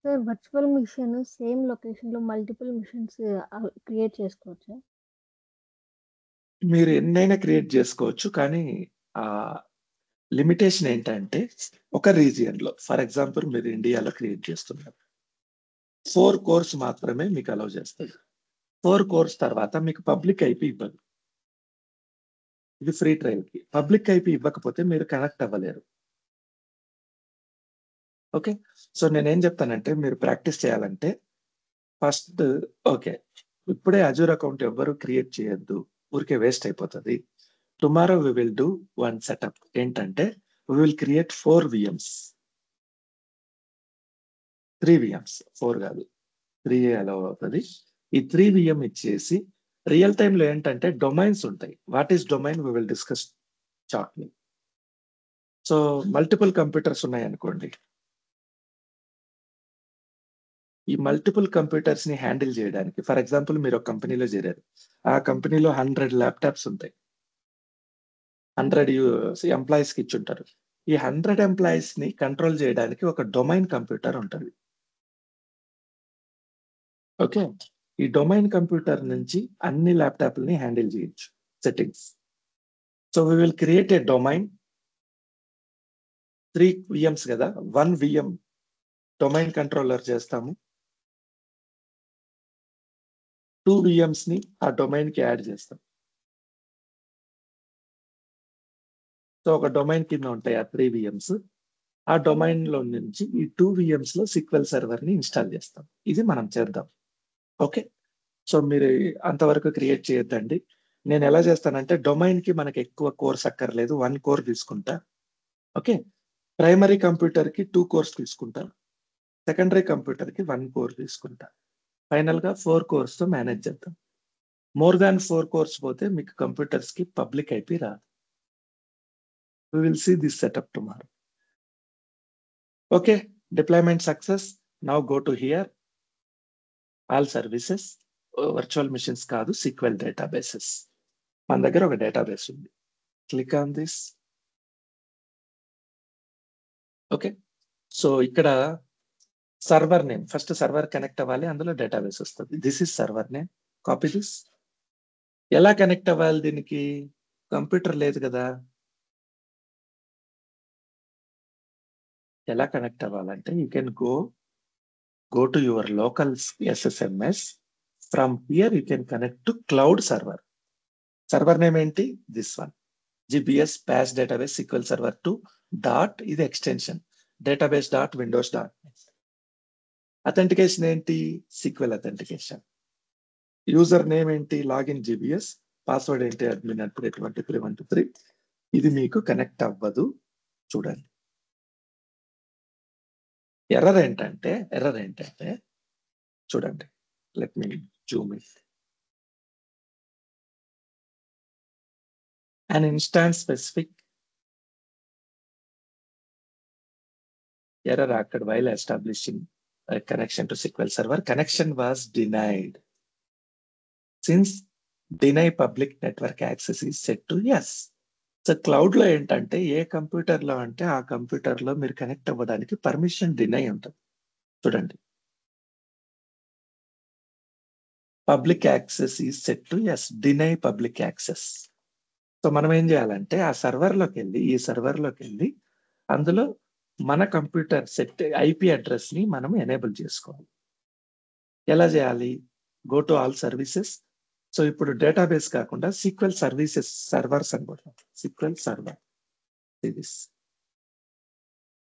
D: Sir virtual machine same location లో multiple machines create చేసుకోవచ్చా?
A: మీరు ఎన్నైనా create చేసుకోవచ్చు. కానీ ఆ limitation ఏంటంటే ఒక region లో, ఫర్ ఎగ్జాంపుల్ మీరు ఇండియాలో క్రియేట్ చేస్తున్నారు, 4 కోర్స్ మాత్రమే మీకు అలౌ చేస్తుంది. 4 కోర్స్ తర్వాత మీకు పబ్లిక్ ఐపీ ఇవ్వదు. ఇది ఫ్రీ ట్రయల్ కి. పబ్లిక్ ఐపీ ఇవ్వకపోతే మీరు కనెక్ట్ అవ్వలేరు. ఓకే, సో నేనేం చెప్తానంటే మీరు ప్రాక్టీస్ చేయాలంటే ఫస్ట్ ఓకే, ఇప్పుడే అజూర్ అకౌంట్ ఎవ్వరు క్రియేట్ చేయొద్దు, ఊరికే వేస్ట్ అయిపోతుంది. Tomorrow we will do one setup. ఏంటంటే we will create 4 VMs, 3 VMs, 4 కాదు 3 అలౌ అవుతుంది. ఈ 3 VM ఇచ్చేసి రియల్ టైమ్ లో ఏంటంటే డొమైన్స్ ఉంటాయి. What is domain we will discuss shortly. So multiple computers ఉన్నాయి అనుకోండి, ఈ మల్టిపుల్ కంప్యూటర్స్ ని హ్యాండిల్ చేయడానికి, ఫర్ ఎగ్జాంపుల్ మీరు ఒక కంపెనీలో చేరారు, ఆ కంపెనీలో 100 ల్యాప్టాప్స్ ఉంటాయి, 100 ఎంప్లాయీస్ కి ఇచ్చుంటారు. ఈ 100 ఎంప్లాయీస్ ని కంట్రోల్ చేయడానికి ఒక డొమైన్ కంప్యూటర్ ఉంటుంది. ఓకే, ఈ డొమైన్ కంప్యూటర్ నుంచి అన్ని ల్యాప్టాప్లని హ్యాండిల్ చేయొచ్చు settings. So we will create a domain, 3 VMs కదా, 1 VM డొమైన్ కంట్రోలర్ చేస్తాము, 2 VMs ని ఆ డొమైన్ కి యాడ్ చేస్తాం. సో ఒక డొమైన్ కింద ఉంటాయి ఆ 3 VMs. ఆ డొమైన్ లో నుంచి ఈ 2 VMs లో SQL సర్వర్ ని ఇన్స్టాల్ చేస్తాం. ఇది మనం చేద్దాం. ఓకే, సో మీరు అంతవరకు క్రియేట్ చేయొద్దండి. నేను ఎలా చేస్తానంటే డొమైన్ కి మనకి ఎక్కువ కోర్స్ అక్కర్లేదు, 1 కోర్ తీసుకుంటా. ఓకే, ప్రైమరీ కంప్యూటర్ కి 2 కోర్స్ తీసుకుంటా, సెకండరీ కంప్యూటర్ కి 1 కోర్ తీసుకుంటా. ఫైనల్ గా 4 కోర్స్ తో మేనేజ్ చేద్దాం. మోర్ దాన్ 4 కోర్స్ పోతే మీకు కంప్యూటర్స్ కి పబ్లిక్ ఐపీ రాదు. We will see this setup tomorrow. Okay, deployment success. Now go to here, all services, virtual machines కాదు, SQL databases. మన దగ్గర ఒక డేటాబేస్ ఉంది. Click on this. Okay, so ఇక్కడ server name, first server connect అవ్వాలి, అందులో database వస్తుంది. This is server name. Copy this. ఎలా కనెక్ట్ అవ్వాలి దీనికి? కంప్యూటర్ లేదు కదా, ఎలా కనెక్ట్ అవ్వాలంటే you can go to your local SSMS. From here you can connect to cloud server. Server name ఏంటి? This one, GBS PAS database SQL server 2 dot, ఇది extension, database dot windows dot. Authentication ఏంటి? SQL authentication. User name ఏంటి? Login GBS. Password ఏంటి? admin @123. ఇది మీకు connect అవ్వదు. చూడండి, error ఏంటంటే చూడండి, let me Zoom it. An instance specific error occurred while establishing a connection to SQL server. Connection was denied. Since deny public network access is set to yes. So cloud లో ఏంటంటే ఏ computer లో అంటే ఆ computer లో మీరు connect అవ్వడానికి permission deny ఉంటుంది. చూడండి, public access is set to yes, deny public access. So మనం ఏం చేయాలంటే ఆ సర్వర్ లోకి వెళ్ళి, ఈ సర్వర్ లోకి వెళ్ళి అందులో మన కంప్యూటర్ సెట్ ఐపీ అడ్రస్ ని మనం ఎనేబుల్ చేసుకోవాలి. ఎలా చేయాలి? Go to all services. So ఇప్పుడు డేటాబేస్ కాకుండా SQL సర్వీసెస్ సర్వర్స్ అనుకుంటాం. SQL సర్వర్, ఇది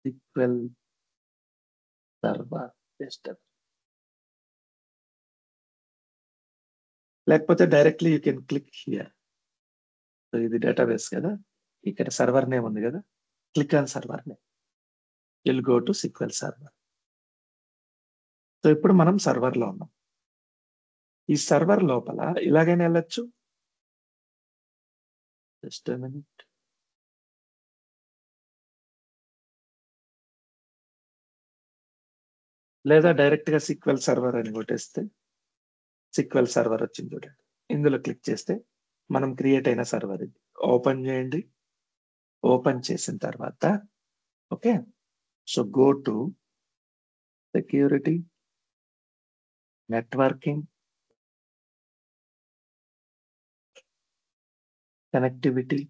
A: SQL సర్వర్ జస్ట్, లేకపోతే directly you can click here. So ఇది డేటాబేస్ కదా, ఇక్కడ సర్వర్ నేమ్ ఉంది కదా, click on server name, will go to SQL server. So ఇప్పుడు మనం సర్వర్ లో ఉన్నాం. ఈ సర్వర్ లోపల ఇలాగైనా వెళ్ళొచ్చు. Just minute. లేదా డైరెక్ట్ గా SQL సర్వర్ అని కొట్టేస్తే SQL సర్వర్ వచ్చింది చూడండి. ఇందులో క్లిక్ చేస్తే మనం క్రియేట్ అయిన సర్వర్ ఇది. ఓపెన్ చేయండి. ఓపెన్ చేసిన తర్వాత okay, so go to security, networking, connectivity,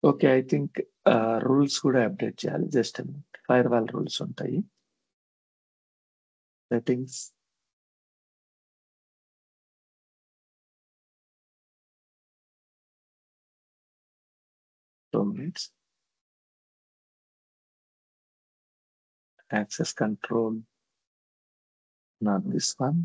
A: okay. I think rules కూడా అప్డేట్ చేయాలి. జస్ట్ ఫైర్ వాల్ రూల్స్ ఉంటాయి. Settings, minutes, access control, not this one.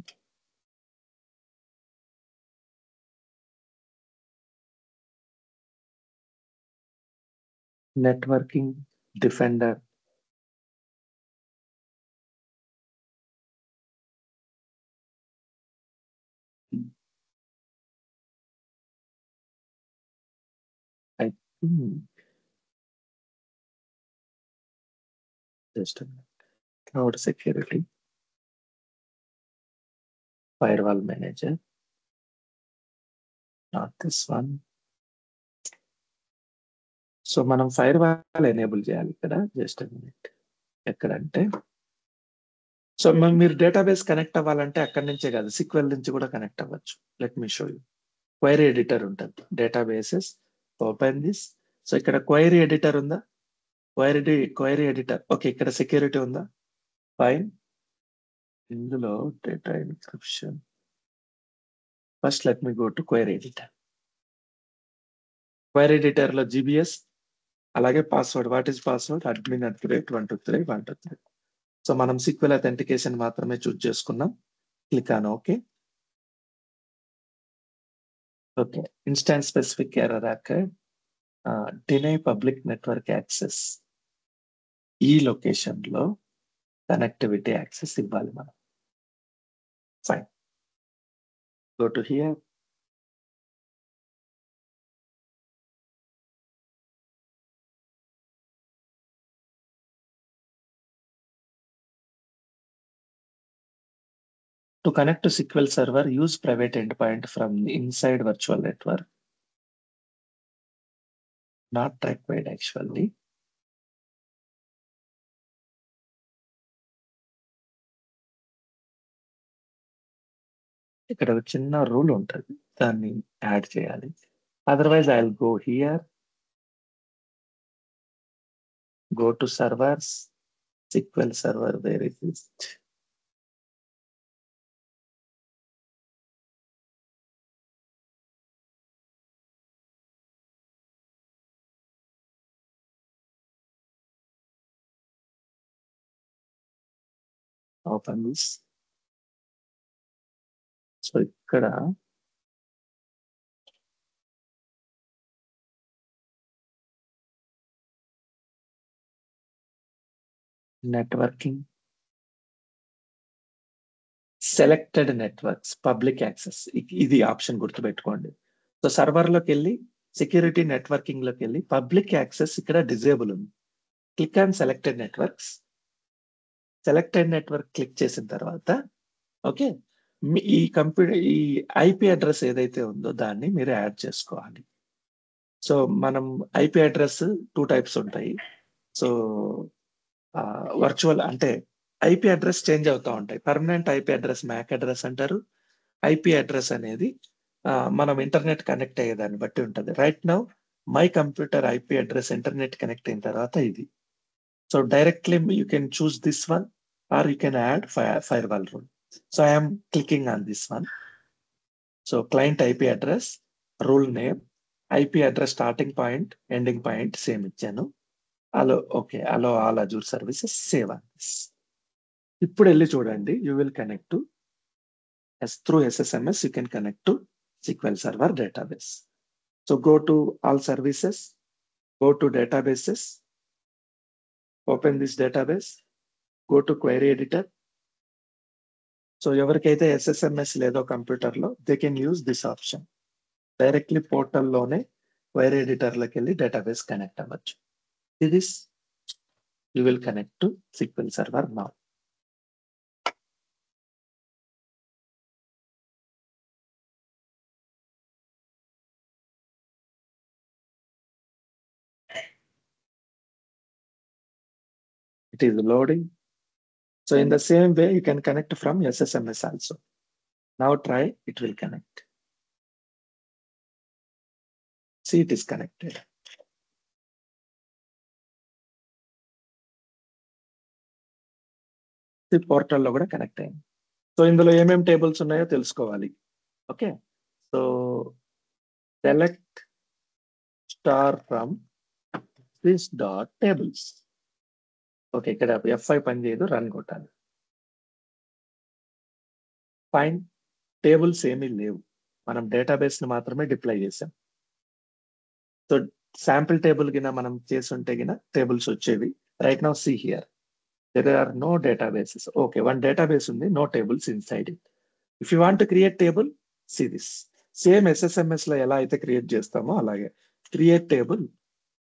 A: Networking, defender, I think just cloud security, fire wall manager, not this one. So మనం fire wall enable చేయాలి ఇక్కడ. Just minute. ఎక్కడంటే so మీరు database connect అవ్వాలంటే అక్కడి నుంచే కాదు, సిక్వెల్ నుంచి కూడా కనెక్ట్ అవ్వచ్చు. Let me show you. Query editor ఉంటుంది, డేటాబేసెస్, ఓపెన్ దిస్. సో ఇక్కడ క్వైరీ ఎడిటర్ ఉందా? Query editor. ఓకే, ఇక్కడ సెక్యూరిటీ ఉందా? ఫైన్. ఇందులో data encryption. First let me go to query editor. Query editor లో GBS, అలాగే password. What is password? admin@123 so మనం SQL authentication మాత్రమే చూస్ చేసుకున్నాం. Click on okay. Okay, instance specific error occurred, deny public network access. ఈ location లో connectivity access ఇవ్వాలి మనం. Fine, go to hear. To connect to SQL Server, use private endpoint from inside virtual network. Not required actually. ఇక్కడ ఒక చిన్న rule ఉంటుంది, దాన్ని add చేయాలి. Otherwise I will go here, go to servers, SQL Server, where it is. Open this. So ఇక్కడ networking, selected networks, public access, ఇది option గుర్తుపెట్టుకోండి. So server లోకి వెళ్ళి సెక్యూరిటీ నెట్వర్కింగ్ లోకి వెళ్ళి పబ్లిక్ యాక్సెస్ ఇక్కడ డిజేబుల్ ఉంది. Click on selected networks. Selected network click చేసిన తర్వాత ఓకే, ఈ IP అడ్రస్ ఏదైతే ఉందో దాన్ని మీరు యాడ్ చేసుకోవాలి. సో మనం IP అడ్రస్ 2 టైప్స్ ఉంటాయి. సో వర్చువల్ అంటే IP అడ్రస్ చేంజ్ అవుతూ ఉంటాయి. Permanent IP address MAC address అంటారు. IP అడ్రస్ అనేది మనం ఇంటర్నెట్ కనెక్ట్ అయ్యేదాన్ని బట్టి ఉంటుంది. Right now my computer IP address internet connect అయిన తర్వాత ఇది. So directly you can choose this one or you can add firewall rule. So I am clicking on this one. So client IP address, rule name, IP address starting point, ending point same ఇచ్చాను. Allow okay, allow all Azure services, save on this. ఇప్పుడు వెళ్ళి చూడండి, you will connect to through SSMS, you can connect to SQL Server database. So go to all services, go to databases, open this database, go to query editor. So ఎవరికైతే SSMS లేదో computer లో they can use this option. Directly పోర్టల్లోనే క్వైరీ ఎడిటర్లోకి వెళ్ళి database connect అవ్వచ్చు. This you will connect to SQL Server now. It is loading. So in the same way, you can connect from SSMS also. Now try, it will connect. See, it is connected. The పోర్టల్లో కూడా connect అయింది. So ఇందులో ఏమేమి tables ఉన్నాయో తెలుసుకోవాలి. Okay, so select star from this dot tables. Okay, ఇక్కడ F5 పని చేయదు, రన్ కొట్టాలి. ఫైన్, టేబుల్స్ ఏమీ లేవు, మనం డేటాబేస్ ని మాత్రమే డిప్లై చేసాం. సో శాంపిల్ టేబుల్ కింద మనం చేసి ఉంటే కింద టేబుల్స్ వచ్చేవి. Right now see here, there are no databases. Okay, one database ఉంది, no tables inside it. If you want to create table, see this. Same SSMS లో ఎలా అయితే క్రియేట్ చేస్తామో అలాగే క్రియేట్ టేబుల్.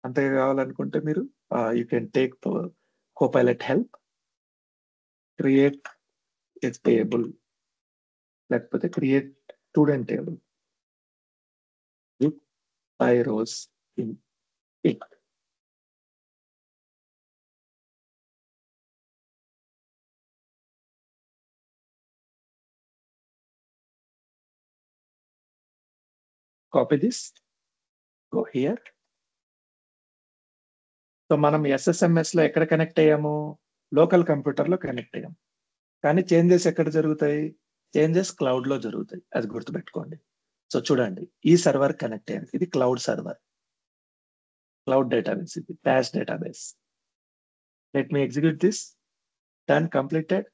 A: అంతే కావాలనుకుంటే మీరు you can take Copilot help, create a table, లేకపోతే create student table with 5 rows in it. Copy this, go here. So మనం SSMS లో ఎక్కడ కనెక్ట్ అయ్యాము? లోకల్ కంప్యూటర్ లో కనెక్ట్ అయ్యాం. కానీ చేంజెస్ ఎక్కడ జరుగుతాయి? చేంజెస్ క్లౌడ్ లో జరుగుతాయి, అది గుర్తుపెట్టుకోండి. సో చూడండి, ఈ సర్వర్ కనెక్ట్ అయ్యింది, ఇది క్లౌడ్ సర్వర్, క్లౌడ్ డేటాబేస్, ఇది PaaS database. Let me execute this. Done, completed.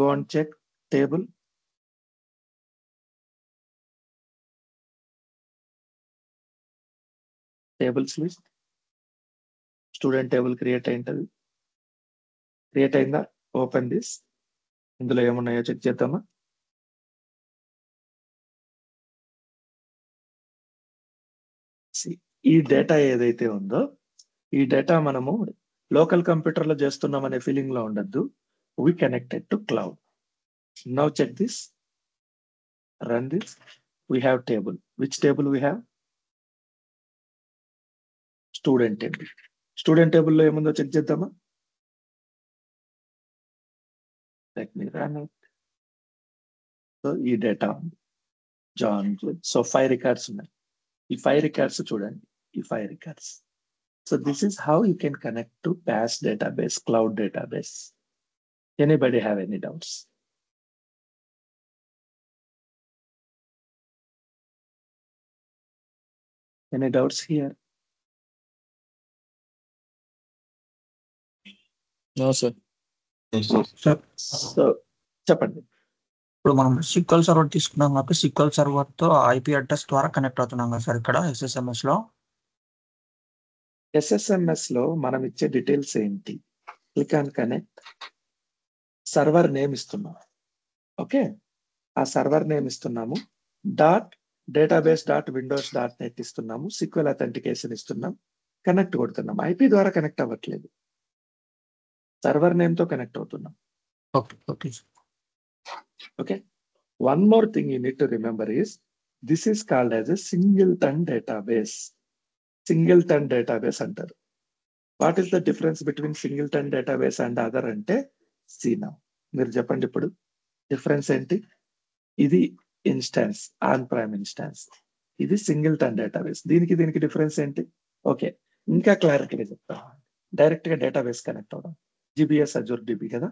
A: Go and check table. Tables list, student table create అయింటది. క్రియేట్ అయిందా? Open this. ఇందులో ఏమున్నాయో చెక్ చేద్దామా? ఈ డేటా ఏదైతే ఉందో, ఈ డేటా మనము లోకల్ కంప్యూటర్ లో చేస్తున్నాం అనే ఫీలింగ్ లో ఉండద్దు. We connected to cloud. Now check this, run this. We have table. Which table we have? Student table. Student table లో ఏముందో చెక్ చేద్దామా? Let me run it. So ఈ డేటా ఉంది, జాన్. సో 5 రికార్డ్స్ ఉన్నాయి. ఈ 5 records చూడండి, ఈ 5 records. So this is how you can connect to PaaS database, cloud database. Anybody have any doubts? Any doubts here?
C: No sir.
E: Sir,
A: So చెప్పండి.
E: ఇప్పుడు మనం SQL server తీసుకున్నాం కాబట్టి SQL సర్వర్ తో IP అడ్రస్ ద్వారా connect అవుతున్నాం కదా sir ఇక్కడ SSMS లో.
A: SSMS లో మనం ఇచ్చే డీటెయిల్స్ ఏంటి? Click on connect. Server name ఇస్తున్నాం. ఓకే, ఆ సర్వర్ నేమ్ ఇస్తున్నాము. Dot database dot Windows dot net ఇస్తున్నాము. SQL అథెంటికేషన్ ఇస్తున్నాం. కనెక్ట్ కొడుతున్నాం. IP ద్వారా కనెక్ట్ అవ్వట్లేదు, సర్వర్ నేమ్ తో కనెక్ట్ అవుతున్నాం.
E: Okay okay sir.
A: Okay. One more thing you need to remember is this is called as a singleton database. Singleton database అంటారు. What is the difference between singleton database and other అంటే? See now. మీరు చెప్పండి ఇప్పుడు difference ఏంటి? ఇది instance, on prime instance. ఇది singleton database. దీనికి difference ఏంటి? ఓకే, ఇంకా క్లారిటీగా చెప్తాను. డైరెక్ట్ గా డేటాబేస్ కనెక్ట్ అవడం. GBS Azure DB కదా.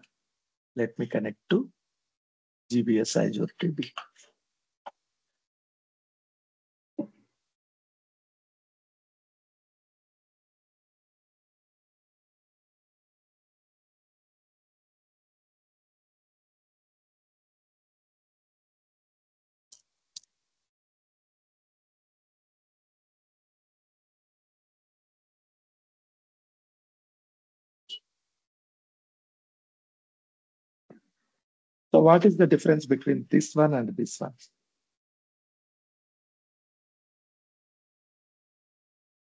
A: Let me connect to GBS Azure DB. So what is the difference between this one and this one?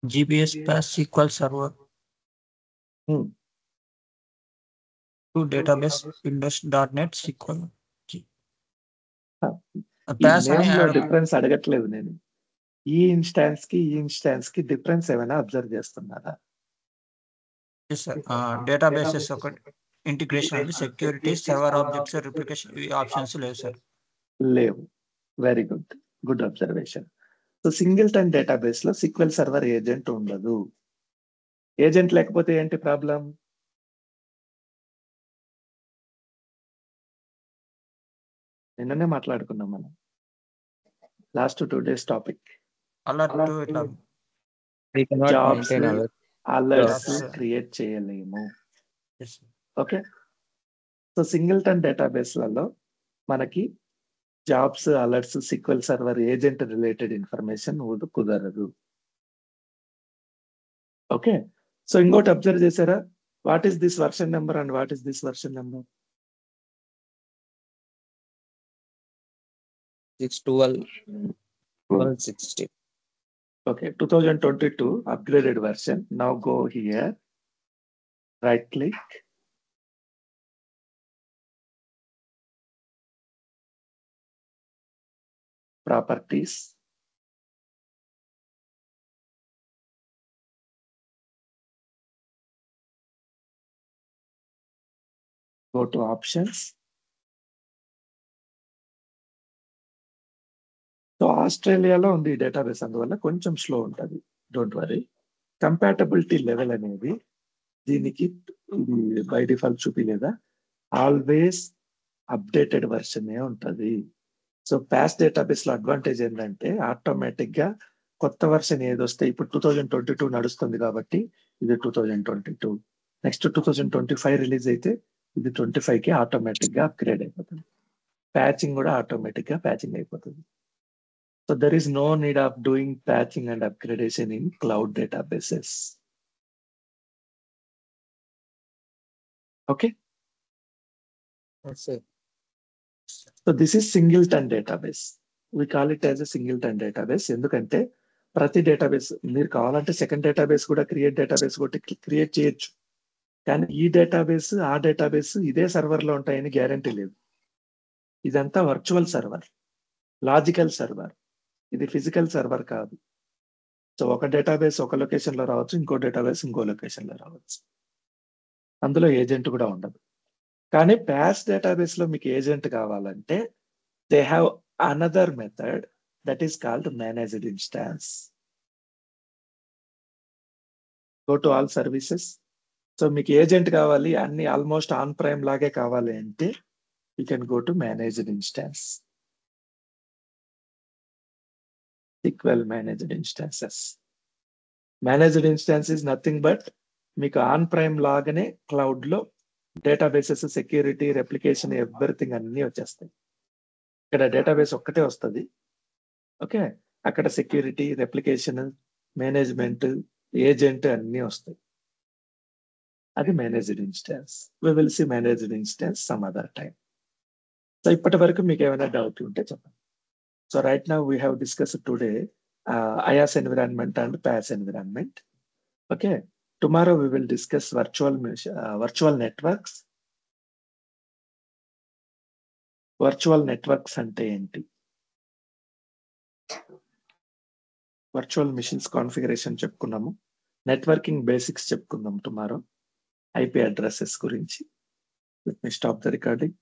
E: GBS PaaS SQL server to database windows.net SQL. PaaS
A: name లో
E: అనే
A: difference అడగట్లేదు నేను. ఈ instance కి difference ఏమైనా observe చేస్తున్నారా?
E: Sir databases ఒకటి integration ఉంది, సెక్యూరిటీ, సర్వర్ ఆబ్జెక్ట్స్, రిప్లికేషన్, ఈ ఆప్షన్స్ లేవు సార్.
A: లేవు. Very good observation. So singleton database లో సిక్వెల్ సర్వర్ ఏజెంట్ ఉండదు. ఏజెంట్ లేకపోతే ఏంటి ప్రాబ్లం? నిన్ననే మాట్లాడుకున్నాం మనం, లాస్ట్ 2 days టాపిక్.
E: అలర్ట్ ఇట్లా
C: We cannot
A: jobs
C: maintain alert.
A: Alerts
E: Jobs.
A: Create చేయలేము.
E: yes, sir.
A: ఓకే. సో సింగిల్టన్ డేటాబేస్లలో మనకి jobs, alerts, sequel server agent related information కుదరదు. ఓకే. సో ఇంకోటి అబ్జర్వ్ చేశారా? What is this version number and what is this version number?
C: 612
A: Okay, 2022 upgraded version. Now go here, right click, properties, go to options. So ఆస్ట్రేలియాలో ఉంది ఈ database, అందువల్ల కొంచెం slow ఉంటుంది. Don't worry. కంపాటబిలిటీ లెవెల్ అనేది దీనికి by default చూపిలేదా? Always updated version ఉంటుంది. సో పాస్ట్ డేటాబేస్ లో అడ్వాంటేజ్ ఏంటంటే ఆటోమేటిక్ గా కొత్త వర్షన్ ఏదొస్తే, ఇప్పుడు 2022 నడుస్తుంది కాబట్టి ఇది 2022, నెక్స్ట్ 2025 రిలీజ్ అయితే ఇది 25 కి ఆటోమేటిక్ గా అప్గ్రేడ్ అయిపోతుంది. ప్యాచింగ్ కూడా ఆటోమేటిక్ గా ప్యాచింగ్ అయిపోతుంది. So there is no need of doing patching and upgradation in cloud databases. Okay.
C: Yes, sir.
A: So this is singleton database. We call it as a singleton database. ఎందుకంటే ప్రతి database మీరు కావాలంటే second database కూడా create చేయొచ్చు. కానీ ఈ database ఆ database ఇదే సర్వర్ లో ఉంటాయని గ్యారంటీ లేదు. ఇదంతా వర్చువల్ సర్వర్, లాజికల్ సర్వర్. ఇది ఫిజికల్ సర్వర్ కాదు. సో ఒక డేటాబేస్ ఒక లొకేషన్ లో రావచ్చు, ఇంకో డేటాబేస్ ఇంకో లొకేషన్ లో రావచ్చు. అందులో ఏజెంట్ కూడా ఉండదు. కానీ పాస్ డేటాబేస్ లో మీకు ఏజెంట్ కావాలంటే they have another method that is called managed instance. Go to all services. So మీకు ఏజెంట్ కావాలి, అన్ని ఆల్మోస్ట్ ఆన్ ప్రైమ్ లాగే కావాలి అంటే you can go to managed instance. SQL managed instances. Managed instance is nothing but మీకు on prime లాగానే cloud లో databases, security, replication, everything అన్ని వచ్చేస్తాయి. ఇక్కడ డేటాబేస్ ఒక్కటే వస్తుంది. ఓకే. అక్కడ సెక్యూరిటీ, రెప్లికేషన్, మేనేజ్మెంట్, ఏజెంట్ అన్ని వస్తాయి. అది managed instance. We will see managed instance some other time. So ఇప్పటి వరకు మీకు ఏమైనా డౌట్ ఉంటే చెప్పండి. So right now we have discussed today IaaS environment and PaaS environment. Okay. Tomorrow we will discuss virtual networks. Virtual networks ante enti? Virtual machines configuration చెప్పుకున్నాము. Networking basics చెప్పుకుందాం tomorrow. IP addresses గురించి. Let me stop the recording.